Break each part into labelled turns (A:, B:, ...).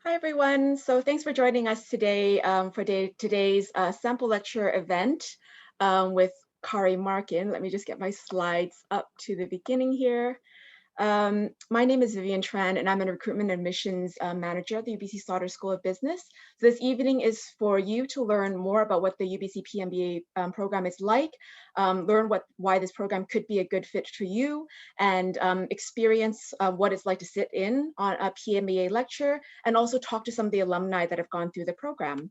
A: Hi, everyone. So thanks for joining us today for today's sample lecture event with Kari Marken. Let me just get my slides up to the beginning here. My name is Vivian Tran, and I'm a recruitment admissions manager at the UBC Sauder School of Business. So this evening is for you to learn more about what the UBC PMBA program is like, learn why this program could be a good fit for you, and experience what it's like to sit in on a PMBA lecture, and also talk to some of the alumni that have gone through the program.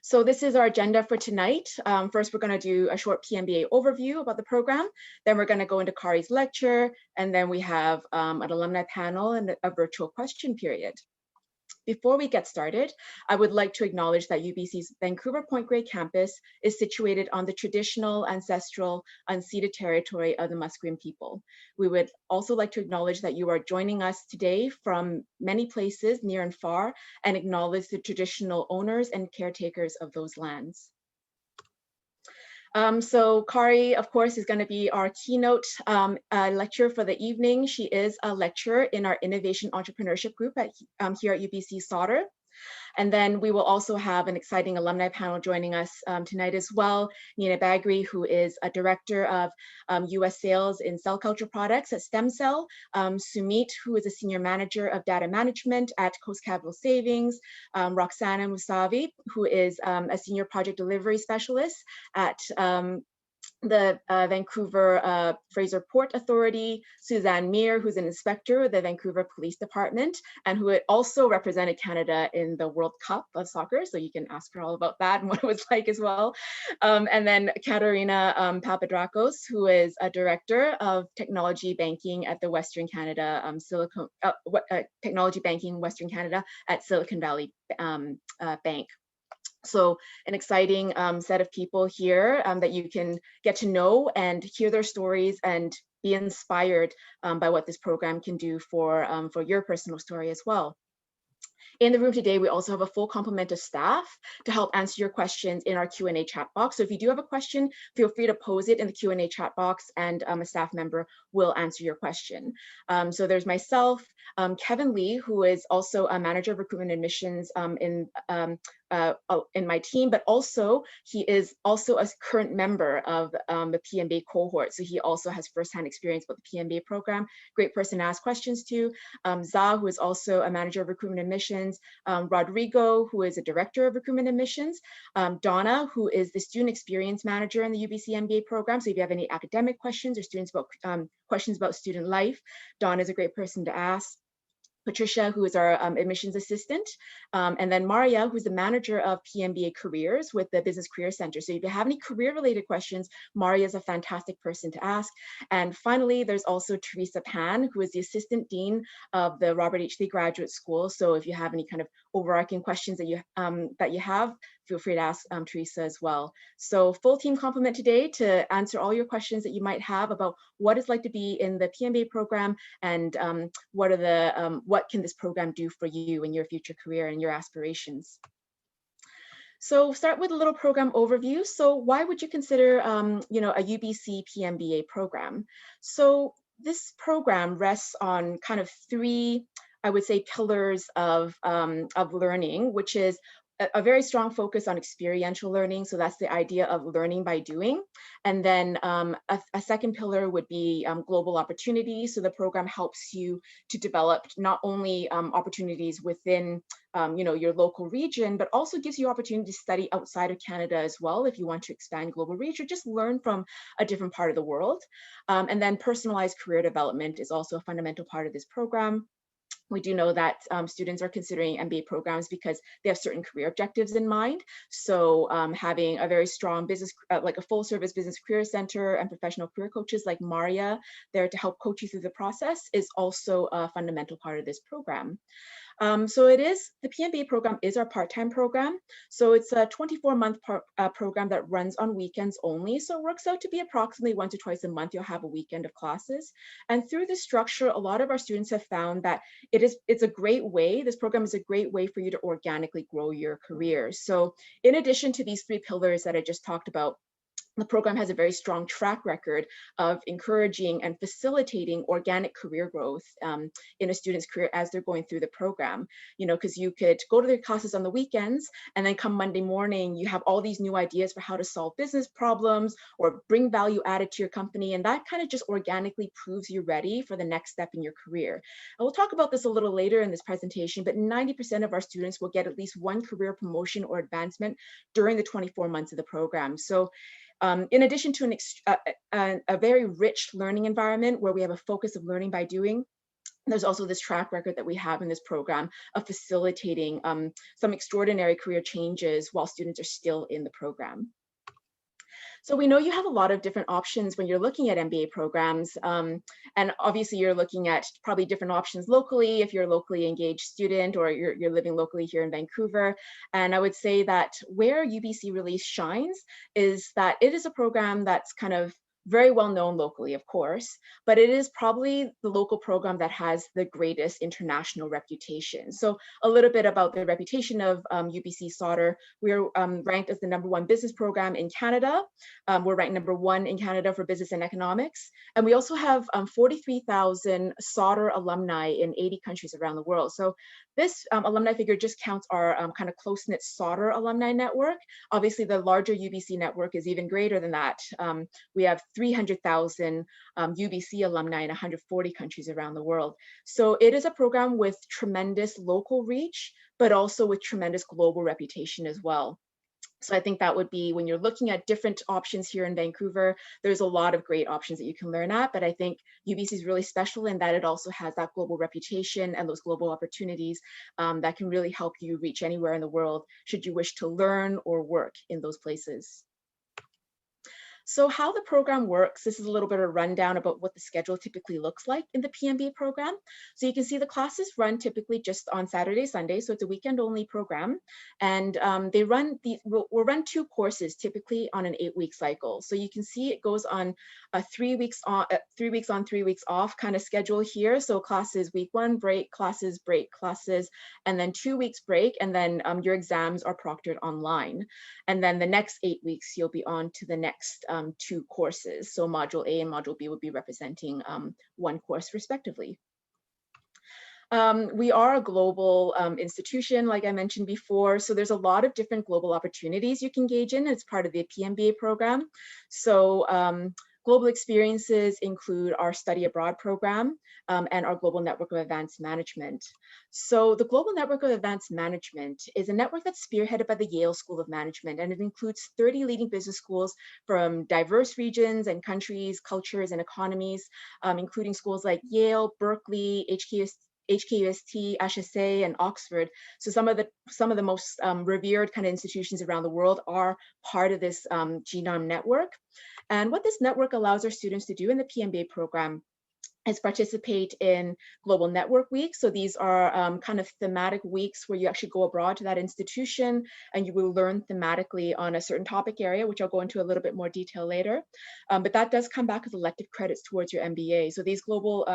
A: So this is our agenda for tonight. First, we're going to do a short PMBA overview about the program. Then we're going to go into Kari's lecture, and then we have an alumni panel and a virtual question period. Before we get started, I would like to acknowledge that UBC's Vancouver Point Grey campus is situated on the traditional, ancestral, unceded territory of the Musqueam people. We would also like to acknowledge that you are joining us today from many places near and far, and acknowledge the traditional owners and caretakers of those lands. So Kari, of course, is going to be our keynote lecturer for the evening. She is a lecturer in our Innovation Entrepreneurship group here at UBC Sauder. And then we will also have an exciting alumni panel joining us tonight as well. Nina Bagri, who is a director of US sales in cell culture products at STEMCELL. Sumit, who is a senior manager of data management at Coast Capital Savings. Roxana Mousavi, who is a senior project delivery specialist at the Vancouver Fraser Port Authority, Suzanne Muir, who's an inspector with the Vancouver Police Department, and who also represented Canada in the World Cup of soccer. So you can ask her all about that and what it was like as well. And then Caterina Papadakos, who is a director of technology banking at the Western Canada Technology Banking Western Canada at Silicon Valley Bank. So an exciting set of people here that you can get to know and hear their stories and be inspired by what this program can do for your personal story as well. In the room today, we also have a full complement of staff to help answer your questions in our Q&A chat box. So if you do have a question, feel free to pose it in the Q&A chat box, and a staff member will answer your question. So there's myself, Kevin Lee, who is also a manager of recruitment admissions in my team, but also he is also a current member of the PMBA cohort. So he also has firsthand experience with the PMBA program. Great person to ask questions to. Za, who is also a manager of recruitment admissions. Rodrigo, who is a director of recruitment admissions. Donna, who is the student experience manager in the UBC MBA program. So if you have any academic questions or questions about student life, Donna is a great person to ask. Patricia, who is our admissions assistant, and then Maria, who's the manager of PMBA careers with the Business Career Center. So if you have any career-related questions, Maria is a fantastic person to ask. And finally, there's also Teresa Pan, who is the assistant dean of the Robert H. Lee Graduate School. So if you have any kind of overarching questions that you have, feel free to ask Teresa as well. So full team complement today to answer all your questions that you might have about what it's like to be in the PMBA program, and what can this program do for you in your future career and your aspirations. So start with a little program overview. So why would you consider a UBC PMBA program? So this program rests on kind of three, I would say, pillars of learning, which is a very strong focus on experiential learning. So that's the idea of learning by doing. And then a second pillar would be global opportunities. So the program helps you to develop not only opportunities within your local region, but also gives you opportunity to study outside of Canada as well if you want to expand global reach or just learn from a different part of the world. And then personalized career development is also a fundamental part of this program. We do know that students are considering MBA programs because they have certain career objectives in mind. So having a very strong business, like a full service business career center and professional career coaches like Maria there to help coach you through the process is also a fundamental part of this program. So the PMBA program is our part-time program. So it's a 24-month program that runs on weekends only. So it works out to be approximately 1 to 2 a month, you'll have a weekend of classes. And through this structure, a lot of our students have found that it's a great way, this program is a great way for you to organically grow your career. So in addition to these three pillars that I just talked about, The program has a very strong track record of encouraging and facilitating organic career growth in a student's career as they're going through the program. You know, because you could go to their classes on the weekends, and then come Monday morning, you have all these new ideas for how to solve business problems or bring value added to your company. And that kind of just organically proves you're ready for the next step in your career. And we'll talk about this a little later in this presentation, but 90% of our students will get at least one career promotion or advancement during the 24 months of the program. So in addition to a very rich learning environment where we have a focus of learning by doing, there's also this track record that we have in this program of facilitating some extraordinary career changes while students are still in the program. So we know you have a lot of different options when you're looking at MBA programs. And obviously you're looking at probably different options locally if you're a locally engaged student or you're living locally here in Vancouver. And I would say that where UBC really shines is that it is a program that's kind of very well known locally, of course, but it is probably the local program that has the greatest international reputation. So a little bit about the reputation of UBC Sauder. We're ranked as the #1 business program in Canada. We're ranked #1 in Canada for business and economics. And we also have 43,000 Sauder alumni in 80 countries around the world. So this alumni figure just counts our kind of close-knit Sauder alumni network. Obviously, the larger UBC network is even greater than that. We have 300,000 UBC alumni in 140 countries around the world. So it is a program with tremendous local reach, but also with tremendous global reputation as well. So I think that would be, when you're looking at different options here in Vancouver, there's a lot of great options that you can learn at, but I think UBC is really special in that it also has that global reputation and those global opportunities that can really help you reach anywhere in the world should you wish to learn or work in those places. So how the program works, this is a little bit of a rundown about what the schedule typically looks like in the PMBA program. So you can see the classes run typically just on Saturday, Sunday, so it's a weekend only program. And we'll run 2 courses typically on an 8-week cycle. So you can see it goes on a 3 weeks on, 3 weeks on, 3 weeks off kind of schedule here. So classes week 1, break, classes, break, classes, and then 2 weeks break. And then your exams are proctored online. And then the next 8 weeks, you'll be on to the next 2 courses. So Module A and Module B would be representing 1 course respectively. We are a global institution, like I mentioned before, so there's a lot of different global opportunities you can engage in as part of the PMBA program. So global experiences include our study abroad program and our global network of advanced management. So the global network of advanced management is a network that's spearheaded by the Yale School of Management, and it includes 30 leading business schools from diverse regions and countries, cultures, and economies, including schools like Yale, Berkeley, HKUST, HSA, and Oxford. So some of the most revered kind of institutions around the world are part of this GNOM network. And what this network allows our students to do in the PMBA program is participate in global network weeks. So these are kind of thematic weeks where you actually go abroad to that institution and you will learn thematically on a certain topic area, which I'll go into a little bit more detail later. But that does come back as elective credits towards your MBA. So these global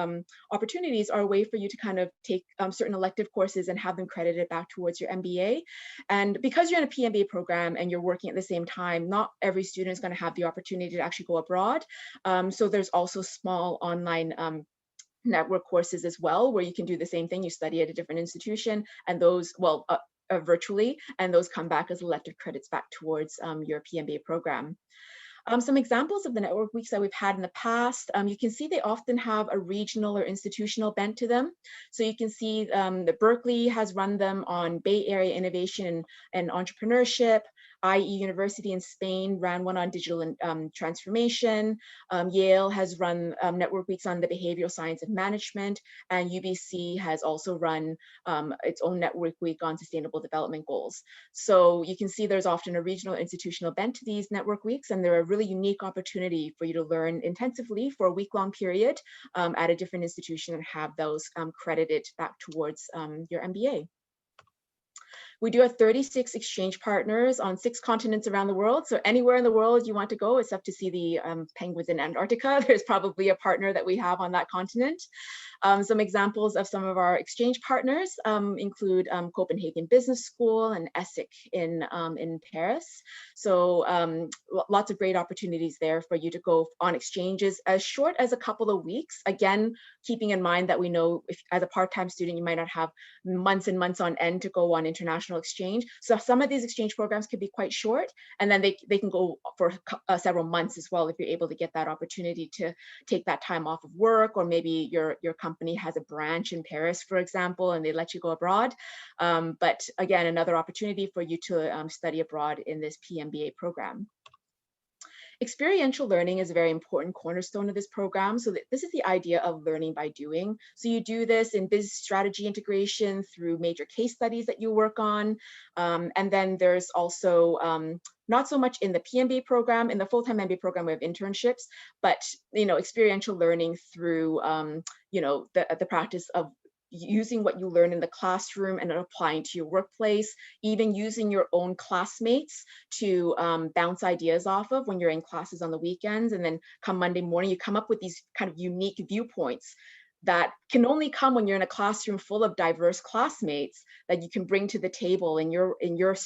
A: opportunities are a way for you to kind of take certain elective courses and have them credited back towards your MBA. And because you're in a PMBA program and you're working at the same time, not every student is going to have the opportunity to actually go abroad. So there's also small online network courses as well, where you can do the same thing. You study at a different institution and those, virtually, and those come back as elective credits back towards your PMBA program. Some examples of the network weeks that we've had in the past, you can see they often have a regional or institutional bent to them. So you can see that Berkeley has run them on Bay Area innovation and entrepreneurship. IE University in Spain ran one on digital transformation. Yale has run network weeks on the behavioral science of management, and UBC has also run its own network week on sustainable development goals. So you can see there's often a regional institutional bent to these network weeks, and they're a really unique opportunity for you to learn intensively for a week-long period at a different institution and have those credited back towards your MBA. We do have 36 exchange partners on 6 continents around the world. So anywhere in the world you want to go, except to see the penguins in Antarctica, there's probably a partner that we have on that continent. Some examples of some of our exchange partners include Copenhagen Business School and ESSEC in Paris. So lots of great opportunities there for you to go on exchanges as short as a couple of weeks. Again, keeping in mind that we know if as a part-time student, you might not have months and months on end to go on international exchange. So some of these exchange programs could be quite short, and then they can go for several months as well if you're able to get that opportunity to take that time off of work, or maybe your company has a branch in Paris, for example, and they let you go abroad. But again, another opportunity for you to study abroad in this PMBA program. Experiential learning is a very important cornerstone of this program. So this is the idea of learning by doing. So you do this in business strategy integration through major case studies that you work on. And then there's also not so much in the PMBA program. In the full-time MBA program, we have internships, but experiential learning through the practice of using what you learn in the classroom and applying to your workplace, even using your own classmates to bounce ideas off of when you're in classes on the weekends. And then come Monday morning, you come up with these kind of unique viewpoints that can only come when you're in a classroom full of diverse classmates that you can bring to the table in your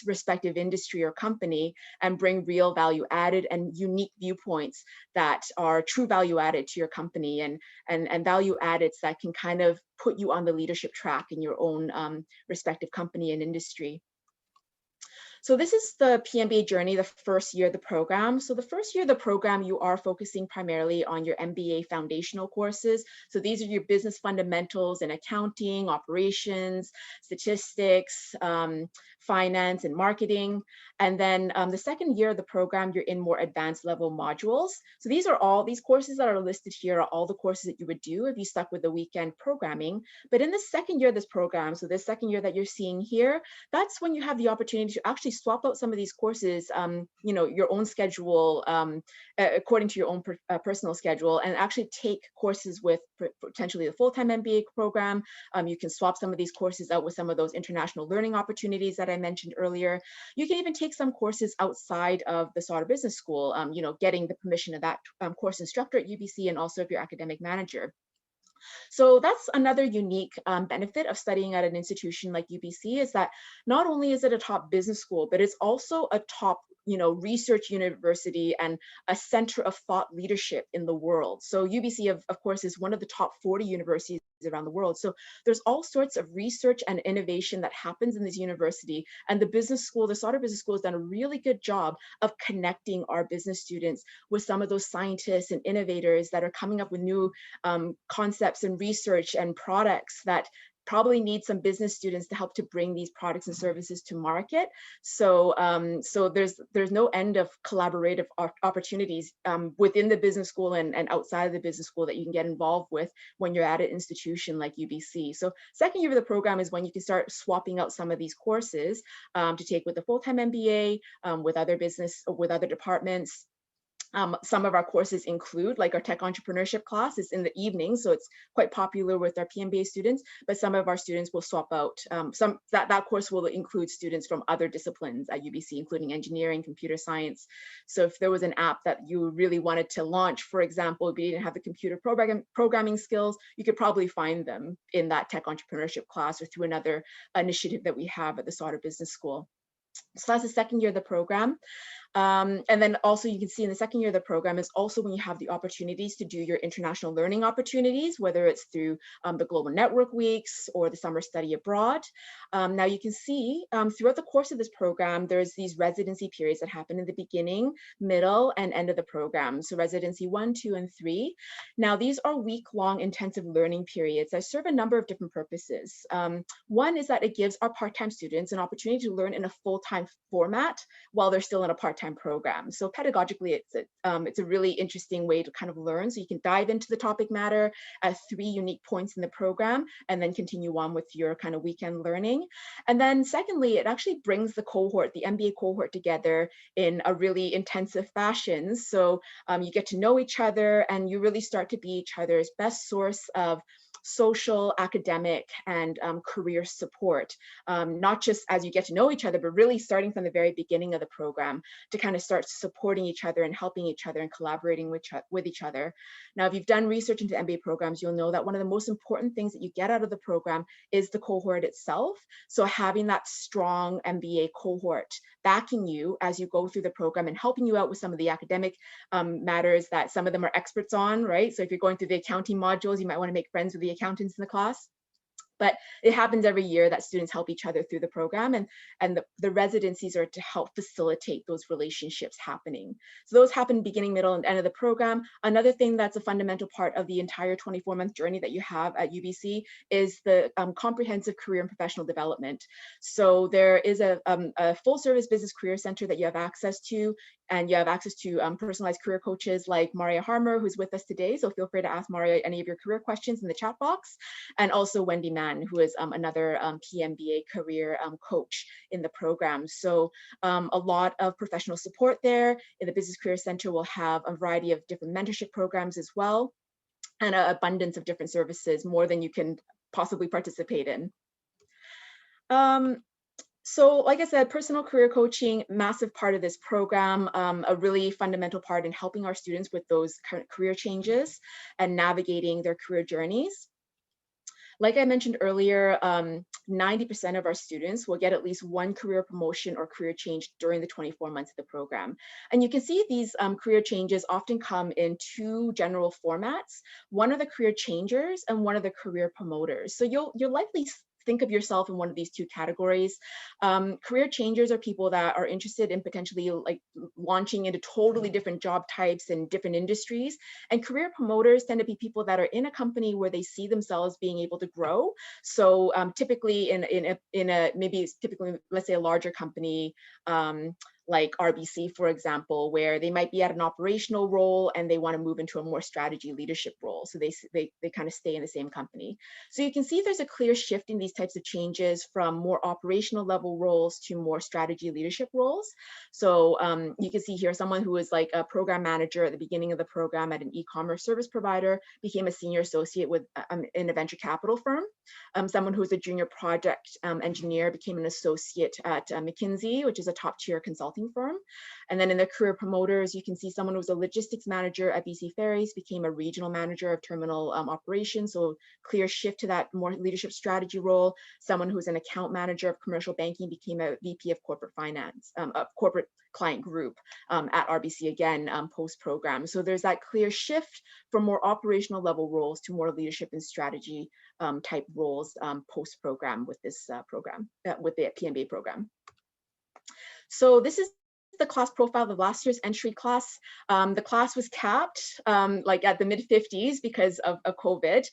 A: respective industry or company, and bring real value added and unique viewpoints that are true value added to your company, and value added that can kind of put you on the leadership track in your own respective company and industry. So this is the PMBA journey, the first year of the program. So the first year of the program, you are focusing primarily on your MBA foundational courses. So these are your business fundamentals in accounting, operations, statistics, finance, and marketing. And then the second year of the program, you're in more advanced level modules. So these courses that are listed here are all the courses that you would do if you stuck with the weekend programming. But in the second year of this program, so this second year that you're seeing here, that's when you have the opportunity to actually swap out some of these courses, your own schedule, according to your own personal schedule, and actually take courses with potentially the full-time MBA program. You can swap some of these courses out with some of those international learning opportunities that I mentioned earlier. You can even take some courses outside of the Sauder Business School, getting the permission of that course instructor at UBC, and also of your academic manager. So that's another unique benefit of studying at an institution like UBC, is that not only is it a top business school, but it's also a top research university and a center of thought leadership in the world. So UBC, of course, is one of the top 40 universities around the world. So there's all sorts of research and innovation that happens in this university. And the business school, the Sauder Business School, has done a really good job of connecting our business students with some of those scientists and innovators that are coming up with new concepts and research and products that probably need some business students to help to bring these products and services to market. So there's no end of collaborative opportunities within the business school and outside of the business school that you can get involved with when you're at an institution like UBC. So second year of the program is when you can start swapping out some of these courses to take with the full-time MBA, with other departments. Some of our courses include, like our tech entrepreneurship class is in the evening, so it's quite popular with our PMBA students, but some of our students will swap out. That course will include students from other disciplines at UBC, including engineering, computer science. So if there was an app that you really wanted to launch, for example, but you didn't have the computer programming skills, you could probably find them in that tech entrepreneurship class or through another initiative that we have at the Sauder Business School. So that's the second year of the program. And then also you can see in the second year of the program is also when you have the opportunities to do your international learning opportunities, whether it's through the Global Network Weeks or the Summer Study Abroad. Now you can see throughout the course of this program, there's these residency periods that happen in the beginning, middle, and end of the program. So residency 1, 2, and 3. Now these are week-long intensive learning periods that serve a number of different purposes. One is that it gives our part-time students an opportunity to learn in a full-time format while they're still in a part-time program. So pedagogically, it's a really interesting way to kind of learn. So you can dive into the topic matter at 3 unique points in the program and then continue on with your kind of weekend learning. And then secondly, it actually brings the cohort, the MBA cohort, together in a really intensive fashion. So you get to know each other and you really start to be each other's best source of social, academic, and career support, not just as you get to know each other, but really starting from the very beginning of the program to kind of start supporting each other and helping each other and collaborating with each other. Now, if you've done research into MBA programs, you'll know that one of the most important things that you get out of the program is the cohort itself. So having that strong MBA cohort backing you as you go through the program and helping you out with some of the academic matters that some of them are experts on, right? So if you're going through the accounting modules, you might want to make friends with the accountants in the class. But it happens every year that students help each other through the program, and the residencies are to help facilitate those relationships happening. So those happen beginning, middle, and end of the program. Another thing that's a fundamental part of the entire 24-month journey that you have at UBC is the comprehensive career and professional development. So there is a full service business career center that you have access to, and you have access to personalized career coaches like Maria Harmer, who's with us today. So feel free to ask Maria any of your career questions in the chat box. And also Wendy Mann, who is another PMBA career coach in the program. So a lot of professional support there. In the Business Career Center, we'll have a variety of different mentorship programs as well, and an abundance of different services, more than you can possibly participate in. So like I said, personal career coaching, massive part of this program, a really fundamental part in helping our students with those current career changes and navigating their career journeys. Like I mentioned earlier, 90% of our students will get at least one career promotion or career change during the 24 months of the program. And you can see these career changes often come in two general formats. One are the career changers and one are the career promoters. So you'll likely think of yourself in one of these two categories. Career changers are people that are interested in potentially like launching into totally different job types and different industries. And career promoters tend to be people that are in a company where they see themselves being able to grow. So typically typically, let's say a larger company, like RBC, for example, where they might be at an operational role and they want to move into a more strategy leadership role. So they kind of stay in the same company. So you can see there's a clear shift in these types of changes from more operational level roles to more strategy leadership roles. So you can see here someone who was like a program manager at the beginning of the program at an e-commerce service provider became a senior associate with in a venture capital firm. Someone who was a junior project engineer became an associate at McKinsey, which is a top tier consulting firm. And then in the career promoters, you can see someone who was a logistics manager at BC Ferries became a regional manager of terminal operations. So clear shift to that more leadership strategy role. Someone who was an account manager of commercial banking became a VP of corporate finance, of corporate client group at RBC again, post-program. So there's that clear shift from more operational level roles to more leadership and strategy type roles post-program with this program, with the PMBA program. So this is the class profile of last year's entry class. The class was capped like at the mid-50s because of COVID.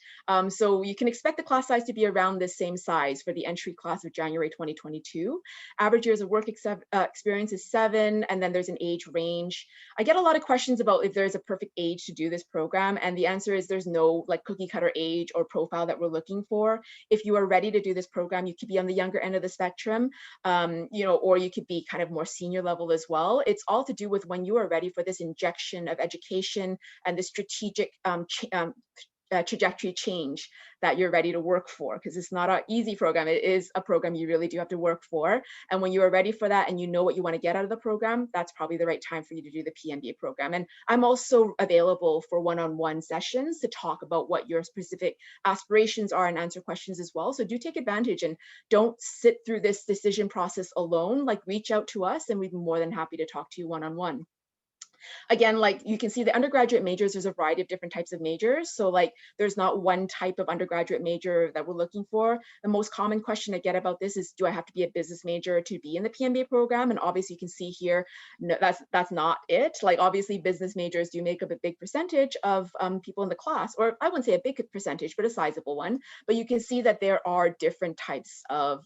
A: So you can expect the class size to be around the same size for the entry class of January 2022. Average years of work experience is 7, and then there's an age range. I get a lot of questions about if there's a perfect age to do this program, and the answer is there's no like cookie cutter age or profile that we're looking for. If you are ready to do this program, you could be on the younger end of the spectrum, you know, or you could be kind of more senior level as well. It's all to do with when you are ready for this injection of education and the strategic trajectory change that you're ready to work for, because it's not an easy program. It is a program you really do have to work for. And when you are ready for that and you know what you want to get out of the program, that's probably the right time for you to do the PMBA program. And I'm also available for one-on-one sessions to talk about what your specific aspirations are and answer questions as well. So do take advantage and don't sit through this decision process alone. Like reach out to us and we'd be more than happy to talk to you one-on-one. Again, like you can see the undergraduate majors, there's a variety of different types of majors. So like there's not one type of undergraduate major that we're looking for. The most common question I get about this is, do I have to be a business major to be in the PMBA program? And obviously you can see here, no, that's not it. Like obviously business majors do make up a big percentage of people in the class, or I wouldn't say a big percentage, but a sizable one. But you can see that there are different types of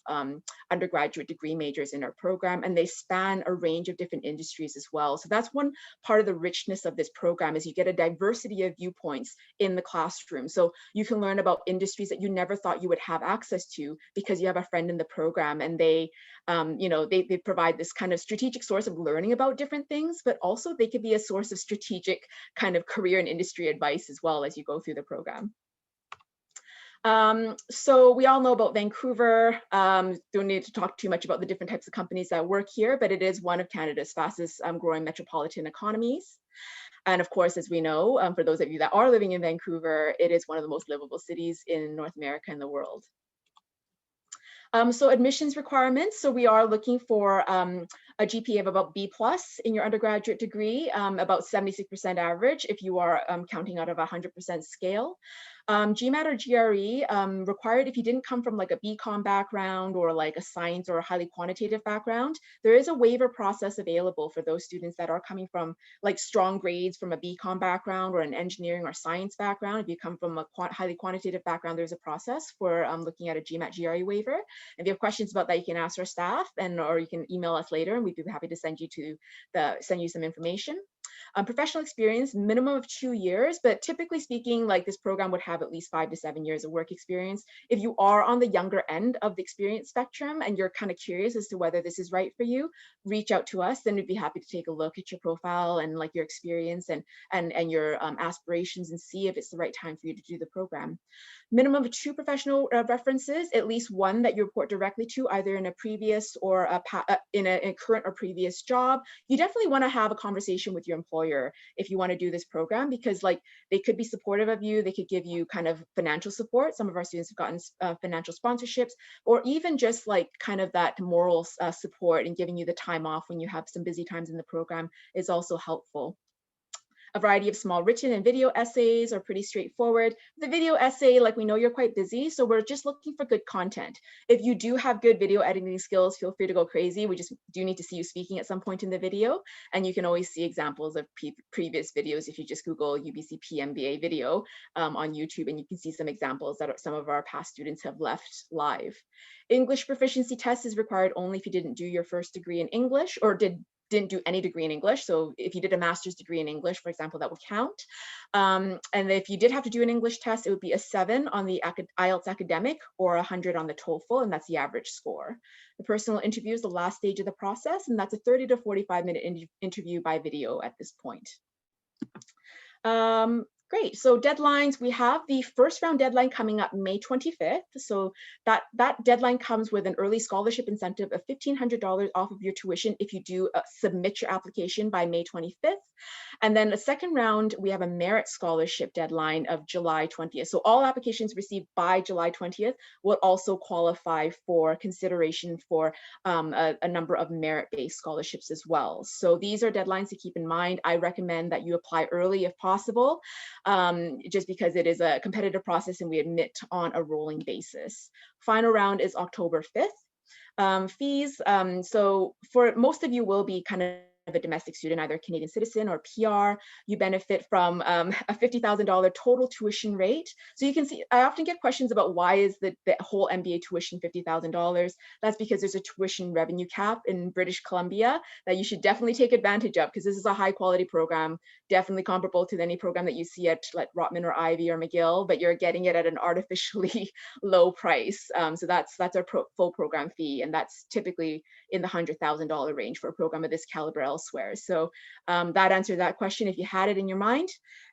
A: undergraduate degree majors in our program, and they span a range of different industries as well. So that's one part of the richness of this program, is you get a diversity of viewpoints in the classroom. So you can learn about industries that you never thought you would have access to because you have a friend in the program, and they, you know, they provide this kind of strategic source of learning about different things, but also they could be a source of strategic kind of career and industry advice as well as you go through the program. So we all know about Vancouver. Don't need to talk too much about the different types of companies that work here, but it is one of Canada's fastest growing metropolitan economies. And of course, as we know, for those of you that are living in Vancouver, it is one of the most livable cities in North America and the world. So admissions requirements. So we are looking for a GPA of about B+ in your undergraduate degree, about 76% average if you are counting out of a 100% scale. GMAT or GRE required if you didn't come from like a BCom background or like a science or a highly quantitative background. There is a waiver process available for those students that are coming from like strong grades from a BCom background or an engineering or science background. If you come from a highly quantitative background, there's a process for looking at a GMAT GRE waiver. If you have questions about that, you can ask our staff or you can email us later and we'd be happy to send you some information. Professional experience, minimum of 2 years, but typically speaking, like this program would have at least 5 to 7 years of work experience. If you are on the younger end of the experience spectrum and you're kind of curious as to whether this is right for you, reach out to us, then we'd be happy to take a look at your profile and like your experience and your aspirations and see if it's the right time for you to do the program. Minimum of 2 professional references, at least one that you report directly to, either in a previous or in a current or previous job. You definitely want to have a conversation with your employer if you want to do this program, because like they could be supportive of you, they could give you kind of financial support. Some of our students have gotten financial sponsorships, or even just like kind of that moral support and giving you the time off when you have some busy times in the program is also helpful. A variety of small written and video essays are pretty straightforward. The video essay, like we know you're quite busy, so we're just looking for good content. If you do have good video editing skills, feel free to go crazy. We just do need to see you speaking at some point in the video. And you can always see examples of previous videos if you just Google UBC PMBA video on YouTube, and you can see some examples that some of our past students have left live. English proficiency test is required only if you didn't do your first degree in English or didn't do any degree in English. So if you did a master's degree in English, for example, that would count. And if you did have to do an English test, it would be a 7 on the IELTS academic or 100 on the TOEFL, and that's the average score. The personal interview is the last stage of the process, and that's a 30 to 45-minute interview by video at this point. Great, so deadlines, we have the first round deadline coming up May 25th. So that deadline comes with an early scholarship incentive of $1,500 off of your tuition if you do submit your application by May 25th. And then the second round, we have a merit scholarship deadline of July 20th. So all applications received by July 20th will also qualify for consideration for a number of merit-based scholarships as well. So these are deadlines to keep in mind. I recommend that you apply early if possible, just because it is a competitive process and we admit on a rolling basis. Final round is October 5th. Fees, so for most of you will be kind of a domestic student, either a Canadian citizen or PR. You benefit from a $50,000 total tuition rate. So you can see, I often get questions about why is the whole MBA tuition $50,000. That's because there's a tuition revenue cap in British Columbia that you should definitely take advantage of, because this is a high quality program, definitely comparable to any program that you see at like Rotman or Ivy or McGill, but you're getting it at an artificially low price. So that's our full program fee, and that's typically in the $100,000 range for a program of this caliber elsewhere. So that answered that question if you had it in your mind.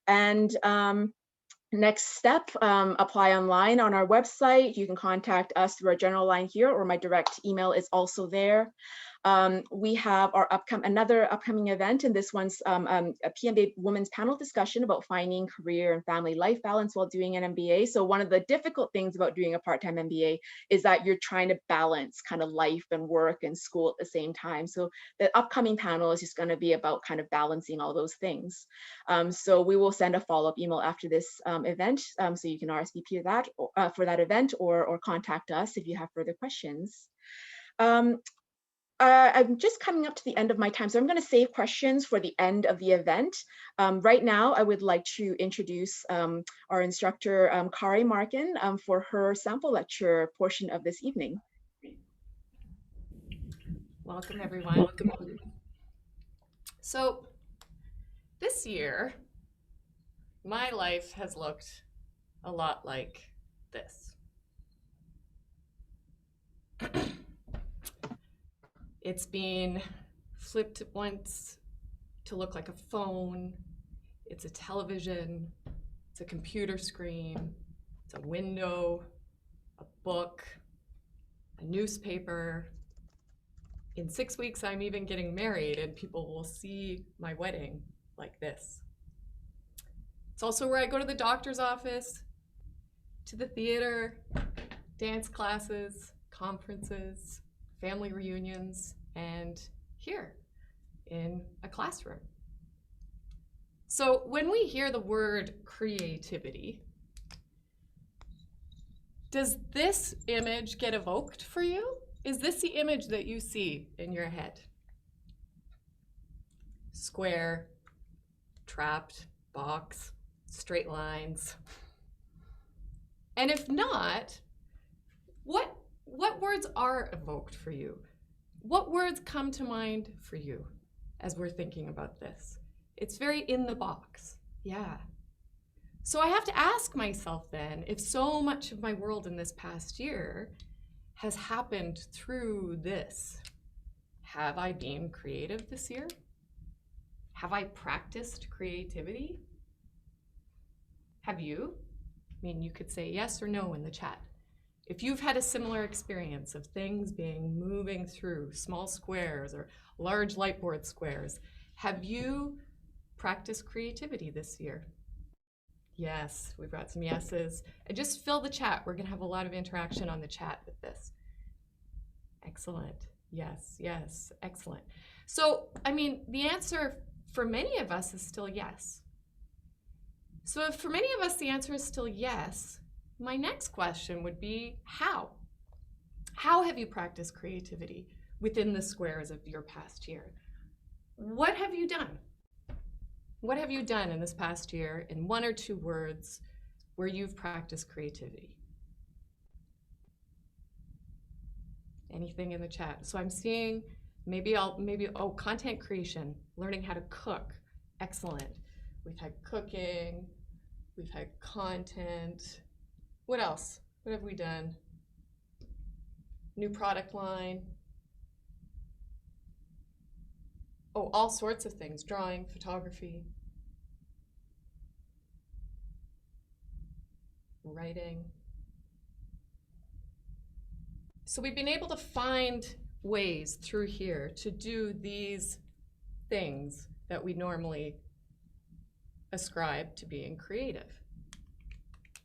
A: And next step, apply online on our website. You can contact us through our general line here, or my direct email is also there. We have our another upcoming event, and this one's a PMBA women's panel discussion about finding career and family life balance while doing an MBA. So one of the difficult things about doing a part-time MBA is that you're trying to balance kind of life and work and school at the same time. So the upcoming panel is just going to be about kind of balancing all those things. So we will send a follow-up email after this event, so you can RSVP that for that event, or contact us if you have further questions. I'm just coming up to the end of my time, so I'm going to save questions for the end of the event. Right now, I would like to introduce our instructor, Kari Marken, for her sample lecture portion of this evening.
B: Welcome, everyone. So this year, my life has looked a lot like this. It's been flipped once to look like a phone. It's a television. It's a computer screen. It's a window, a book, a newspaper. In 6 weeks, I'm even getting married, and people will see my wedding like this. It's also where I go to the doctor's office, to the theater, dance classes, conferences, family reunions, and here in a classroom. So when we hear the word creativity, does this image get evoked for you? Is this the image that you see in your head? Square, trapped, box, straight lines. And if not, what words are evoked for you? What words come to mind for you as we're thinking about this? It's very in the box, yeah. So I have to ask myself then, if so much of my world in this past year has happened through this, have I been creative this year? Have I practiced creativity? Have you? I mean, you could say yes or no in the chat. If you've had a similar experience of things moving through small squares or large lightboard squares, have you practiced creativity this year? Yes, we've got some yeses. And just fill the chat. We're going to have a lot of interaction on the chat with this. Excellent. Yes, yes, excellent. So, I mean, the answer for many of us is still yes. So if for many of us the answer is still yes, my next question would be how? How have you practiced creativity within the squares of your past year? What have you done? What have you done in this past year in 1 or 2 words where you've practiced creativity? Anything in the chat? So I'm seeing content creation, learning how to cook. Excellent. We've had cooking, we've had content. What else? What have we done? New product line. Oh, all sorts of things, drawing, photography, writing. So we've been able to find ways through here to do these things that we normally ascribe to being creative.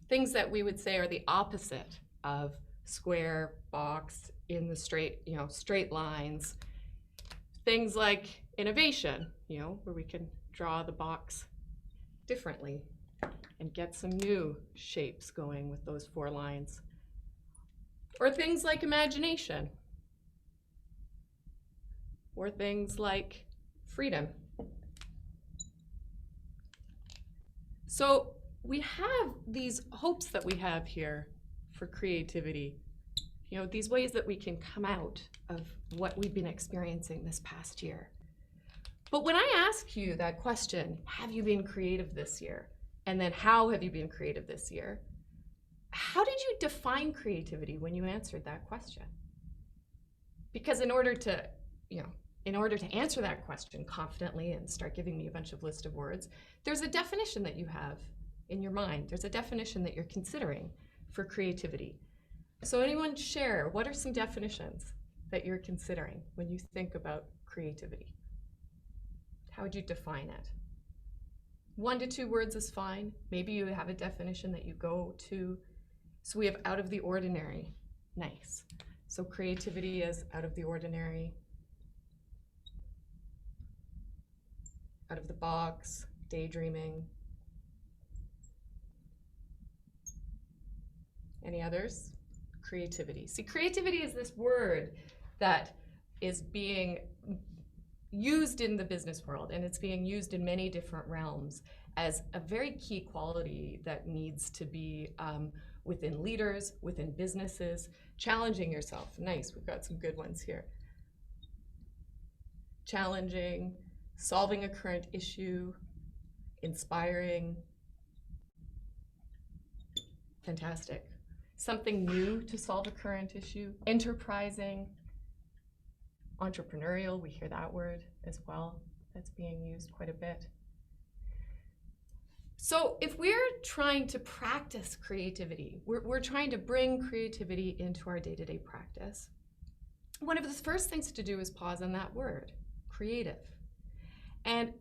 B: Things that we would say are the opposite of square, box, in the straight lines. Things like innovation, where we can draw the box differently and get some new shapes going with those 4 lines. Or things like imagination. Or things like freedom. So we have these hopes that we have here for creativity, these ways that we can come out of what we've been experiencing this past year. But when I ask you that question, have you been creative this year? And then how have you been creative this year? How did you define creativity when you answered that question? Because in order to answer that question confidently and start giving me a bunch of list of words, there's a definition that you have in your mind. There's a definition that you're considering for creativity. So anyone share, what are some definitions that you're considering when you think about creativity? How would you define it? 1 to 2 words is fine. Maybe you have a definition that you go to. So we have out of the ordinary. Nice. So creativity is out of the ordinary, out of the box, daydreaming. Any others? Creativity. See, creativity is this word that is being used in the business world, and it's being used in many different realms as a very key quality that needs to be within leaders, within businesses, challenging yourself. Nice, we've got some good ones here. Challenging, solving a current issue, inspiring. Fantastic. Something new to solve a current issue, enterprising, entrepreneurial, we hear that word as well. That's being used quite a bit. So if we're trying to practice creativity, we're trying to bring creativity into our day-to-day practice, one of the first things to do is pause on that word, creative, and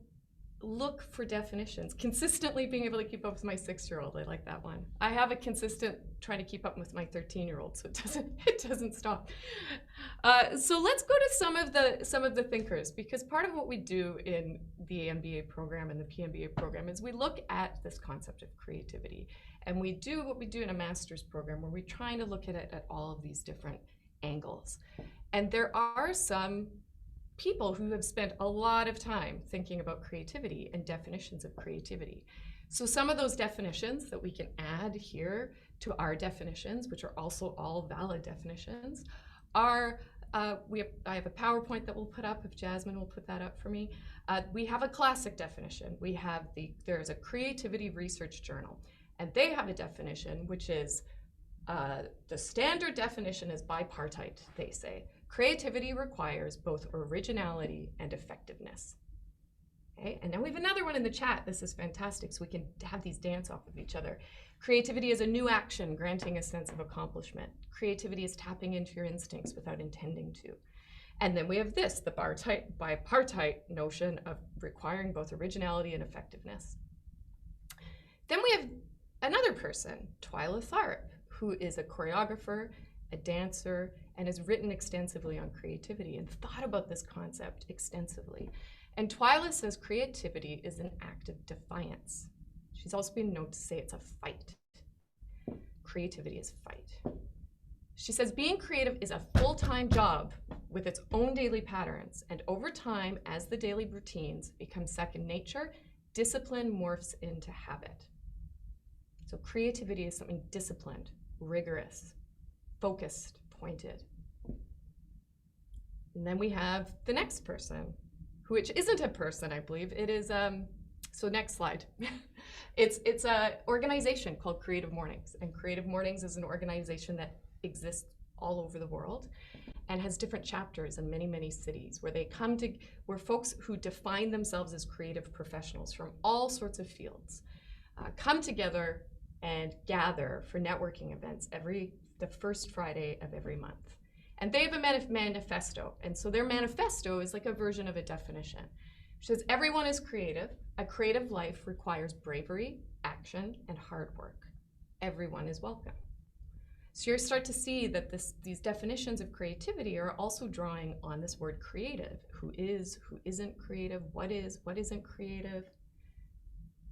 B: look for definitions. Consistently being able to keep up with my 6-year-old, I like that one. I have a consistent trying to keep up with my 13-year-old, so it doesn't stop. So let's go to some of the thinkers, because part of what we do in the MBA program and the PMBA program is we look at this concept of creativity, and we do what we do in a master's program where we're trying to look at it at all of these different angles. And there are some people who have spent a lot of time thinking about creativity and definitions of creativity. So some of those definitions that we can add here to our definitions, which are also all valid definitions, are, I have a PowerPoint that we'll put up, if Jasmine will put that up for me. We have a classic definition. There's a creativity research journal, and they have a definition, which is, the standard definition is bipartite, they say. Creativity requires both originality and effectiveness. Okay, and then we have another one in the chat. This is fantastic, so we can have these dance off of each other. Creativity is a new action, granting a sense of accomplishment. Creativity is tapping into your instincts without intending to. And then we have this, the bipartite notion of requiring both originality and effectiveness. Then we have another person, Twyla Tharp, who is a choreographer, a dancer, and has written extensively on creativity and thought about this concept extensively. And Twyla says creativity is an act of defiance. She's also been known to say it's a fight. Creativity is a fight. She says being creative is a full-time job with its own daily patterns, and over time, as the daily routines become second nature, discipline morphs into habit. So creativity is something disciplined, rigorous, focused, pointed. And then we have the next person, which isn't a person, I believe. It is, so next slide. It's an organization called Creative Mornings, and Creative Mornings is an organization that exists all over the world and has different chapters in many, many cities where folks who define themselves as creative professionals from all sorts of fields come together and gather for networking events the first Friday of every month. And they have a manifesto. And so their manifesto is like a version of a definition. It says, everyone is creative. A creative life requires bravery, action, and hard work. Everyone is welcome. So you start to see that these definitions of creativity are also drawing on this word creative. Who is, who isn't creative, what is, what isn't creative.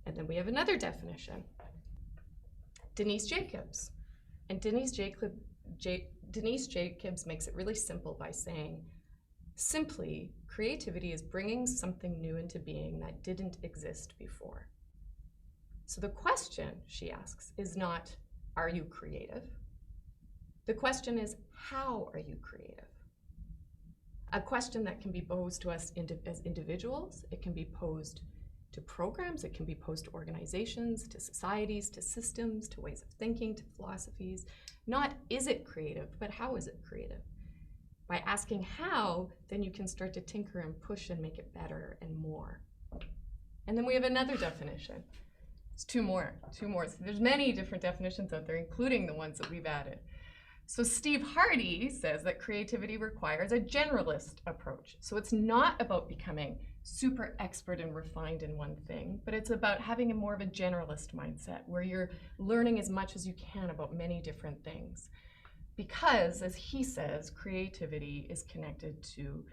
B: And then we have another definition. Denise Jacobs. And Denise Jacobs makes it really simple by saying, simply, creativity is bringing something new into being that didn't exist before. So the question, she asks, is not, are you creative? The question is, how are you creative? A question that can be posed to us as individuals. It can be posed to programs. It can be posed to organizations, to societies, to systems, to ways of thinking, to philosophies. Not is it creative, but how is it creative? By asking how, then you can start to tinker and push and make it better and more. And then we have another definition. It's two more. So there's many different definitions out there, including the ones that we've added. So Steve Hardy says that creativity requires a generalist approach. So it's not about becoming super expert and refined in one thing, but it's about having more of a generalist mindset where you're learning as much as you can about many different things. Because, as he says, creativity is connected to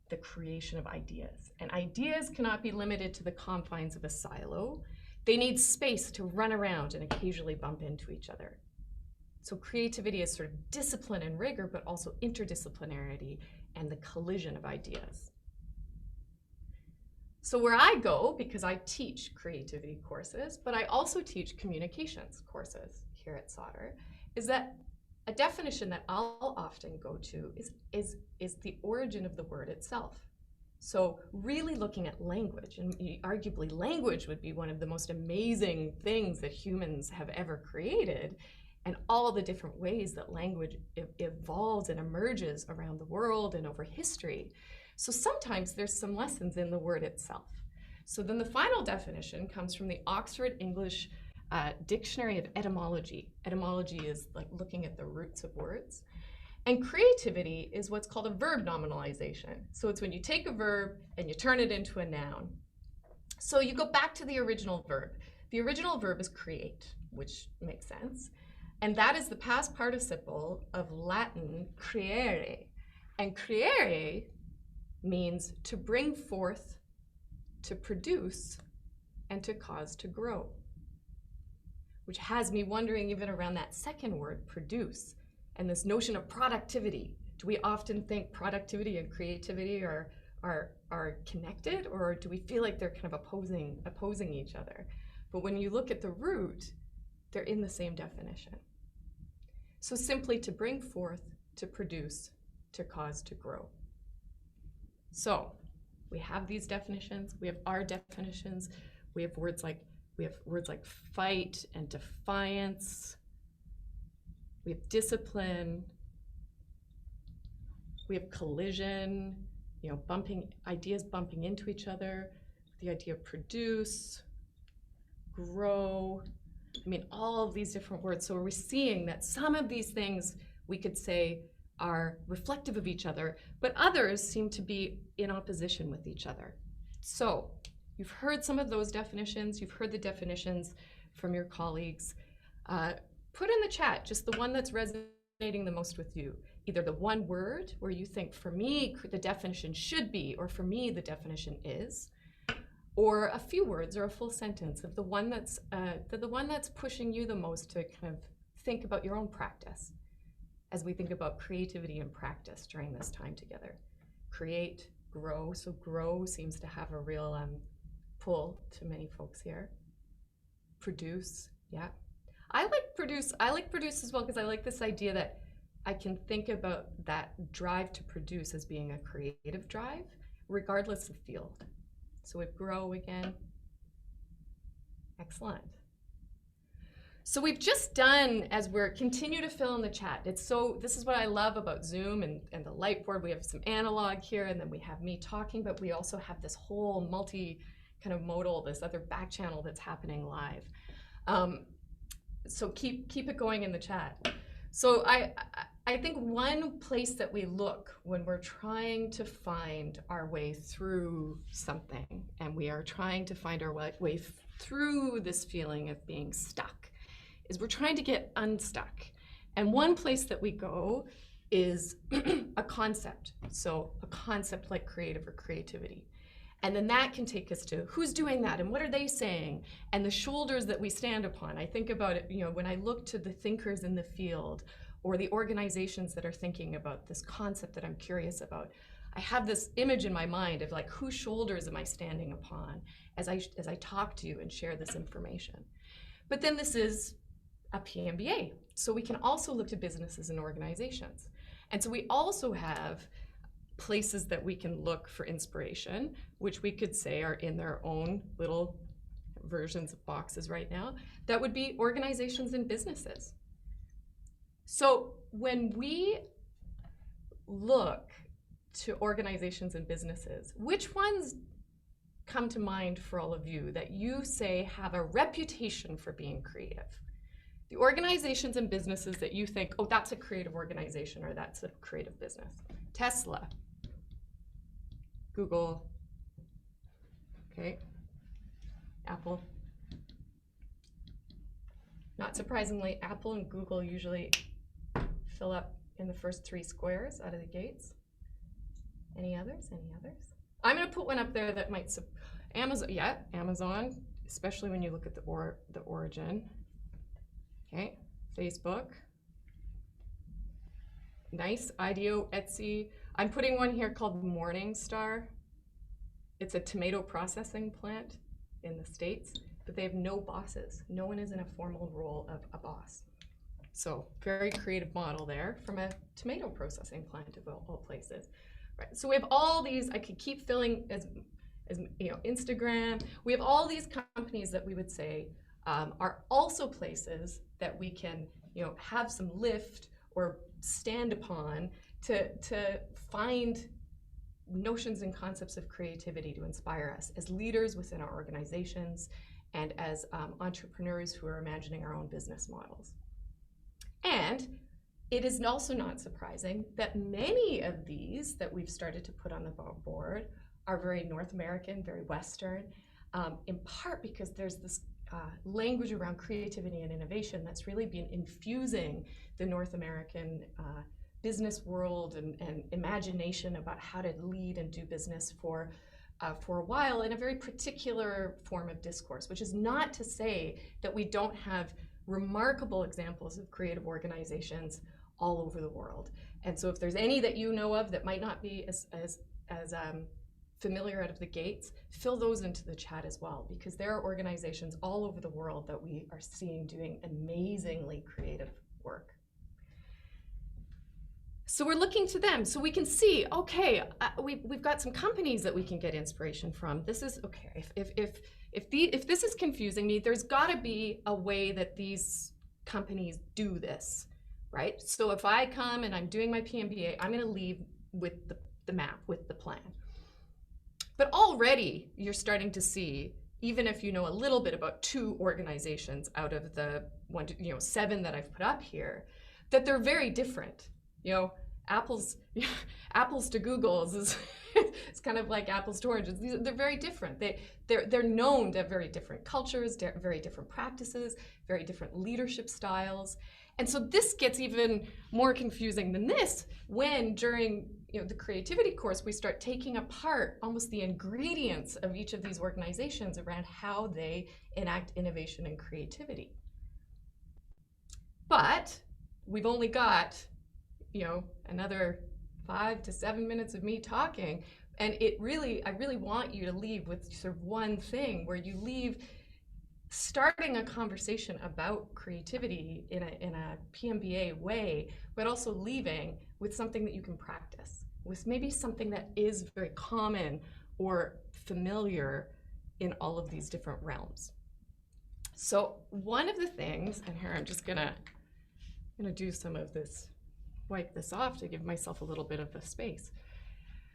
B: the creation of ideas. And ideas cannot be limited to the confines of a silo. They need space to run around and occasionally bump into each other. So creativity is sort of discipline and rigor, but also interdisciplinarity and the collision of ideas. So where I go, because I teach creativity courses, but I also teach communications courses here at Sauder, is that a definition that I'll often go to is the origin of the word itself. So really looking at language, and arguably language would be one of the most amazing things that humans have ever created, and all the different ways that language evolves and emerges around the world and over history. So sometimes there's some lessons in the word itself. So then the final definition comes from the Oxford English Dictionary of Etymology. Etymology is like looking at the roots of words. And creativity is what's called a verb nominalization. So it's when you take a verb and you turn it into a noun. So you go back to the original verb. The original verb is create, which makes sense. And that is the past participle of Latin creare. And creare means to bring forth, to produce, and to cause to grow. Which has me wondering even around that second word, produce, and this notion of productivity. Do we often think productivity and creativity are connected, or do we feel like they're kind of opposing each other? But when you look at the root, they're in the same definition. So simply to bring forth, to produce, to cause to grow. So we have these definitions, we have our definitions, we have words like fight and defiance, we have discipline, we have collision, ideas bumping into each other, the idea of produce, grow, all of these different words. So we're seeing that some of these things we could say are reflective of each other, but others seem to be in opposition with each other. So you've heard some of those definitions, you've heard the definitions from your colleagues. Put in the chat just the one that's resonating the most with you. Either the one word where you think, for me, the definition should be, or for me, the definition is, or a few words or a full sentence of the one that's pushing you the most to kind of think about your own practice as we think about creativity and practice during this time together. Create, grow. So grow seems to have a real pull to many folks here. Produce, yeah. I like produce as well, because I like this idea that I can think about that drive to produce as being a creative drive, regardless of field. So we have grow again. Excellent. So we've just done, as we're continue to fill in the chat, this is what I love about Zoom and the Lightboard. We have some analog here, and then we have me talking, but we also have this whole multi kind of modal, this other back channel that's happening live. So keep it going in the chat. So I think one place that we look when we're trying to find our way through something, and we are trying to find our way through this feeling of being stuck, is we're trying to get unstuck. And one place that we go is a concept. So a concept like creative or creativity. And then that can take us to who's doing that and what are they saying, and the shoulders that we stand upon. I think about it, when I look to the thinkers in the field or the organizations that are thinking about this concept that I'm curious about, I have this image in my mind of like, whose shoulders am I standing upon as I talk to you and share this information. But then this is a PMBA. So we can also look to businesses and organizations. And so we also have places that we can look for inspiration, which we could say are in their own little versions of boxes right now. That would be organizations and businesses. So when we look to organizations and businesses, which ones come to mind for all of you that you say have a reputation for being creative? The organizations and businesses that you think, oh, that's a creative organization or that's a creative business. Tesla, Google, okay, Apple. Not surprisingly, Apple and Google usually fill up in the first 3 squares out of the gates. Any others? Any others? I'm going to put one up there that might, Amazon, yeah, Amazon, especially when you look at the origin. Okay, Facebook. Nice, IDEO, Etsy. I'm putting one here called Morningstar. It's a tomato processing plant in the States, but they have no bosses. No one is in a formal role of a boss. So very creative model there from a tomato processing plant of all places. Right. So we have all these, I could keep filling as Instagram. We have all these companies that we would say are also places that we can have some lift or stand upon to find notions and concepts of creativity to inspire us as leaders within our organizations and as entrepreneurs who are imagining our own business models. And it is also not surprising that many of these that we've started to put on the board are very North American, very Western, in part because there's this language around creativity and innovation that's really been infusing the North American business world and imagination about how to lead and do business for a while in a very particular form of discourse, which is not to say that we don't have remarkable examples of creative organizations all over the world. And so if there's any that you know of that might not be as familiar out of the gates, fill those into the chat as well, because there are organizations all over the world that we are seeing doing amazingly creative work. So we're looking to them so we can see, okay, we've got some companies that we can get inspiration from. This is, okay, if this is confusing me, there's gotta be a way that these companies do this, right? So if I come and I'm doing my PMBA, I'm gonna leave with the map, with the plan. But already you're starting to see, even if you know a little bit about 2 organizations out of the 7 that I've put up here, that they're very different. Apples to Googles is it's kind of like apples to oranges. They're very different. They're known to have very different cultures, very different practices, very different leadership styles. And so this gets even more confusing than this when during the creativity course we start taking apart almost the ingredients of each of these organizations around how they enact innovation and creativity. But we've only got another 5 to 7 minutes of me talking, and I really want you to leave with sort of one thing where you leave starting a conversation about creativity in a PMBA way, but also leaving with something that you can practice, with maybe something that is very common or familiar in all of these different realms. So one of the things, and here I'm just gonna do some of this, wipe this off to give myself a little bit of a space.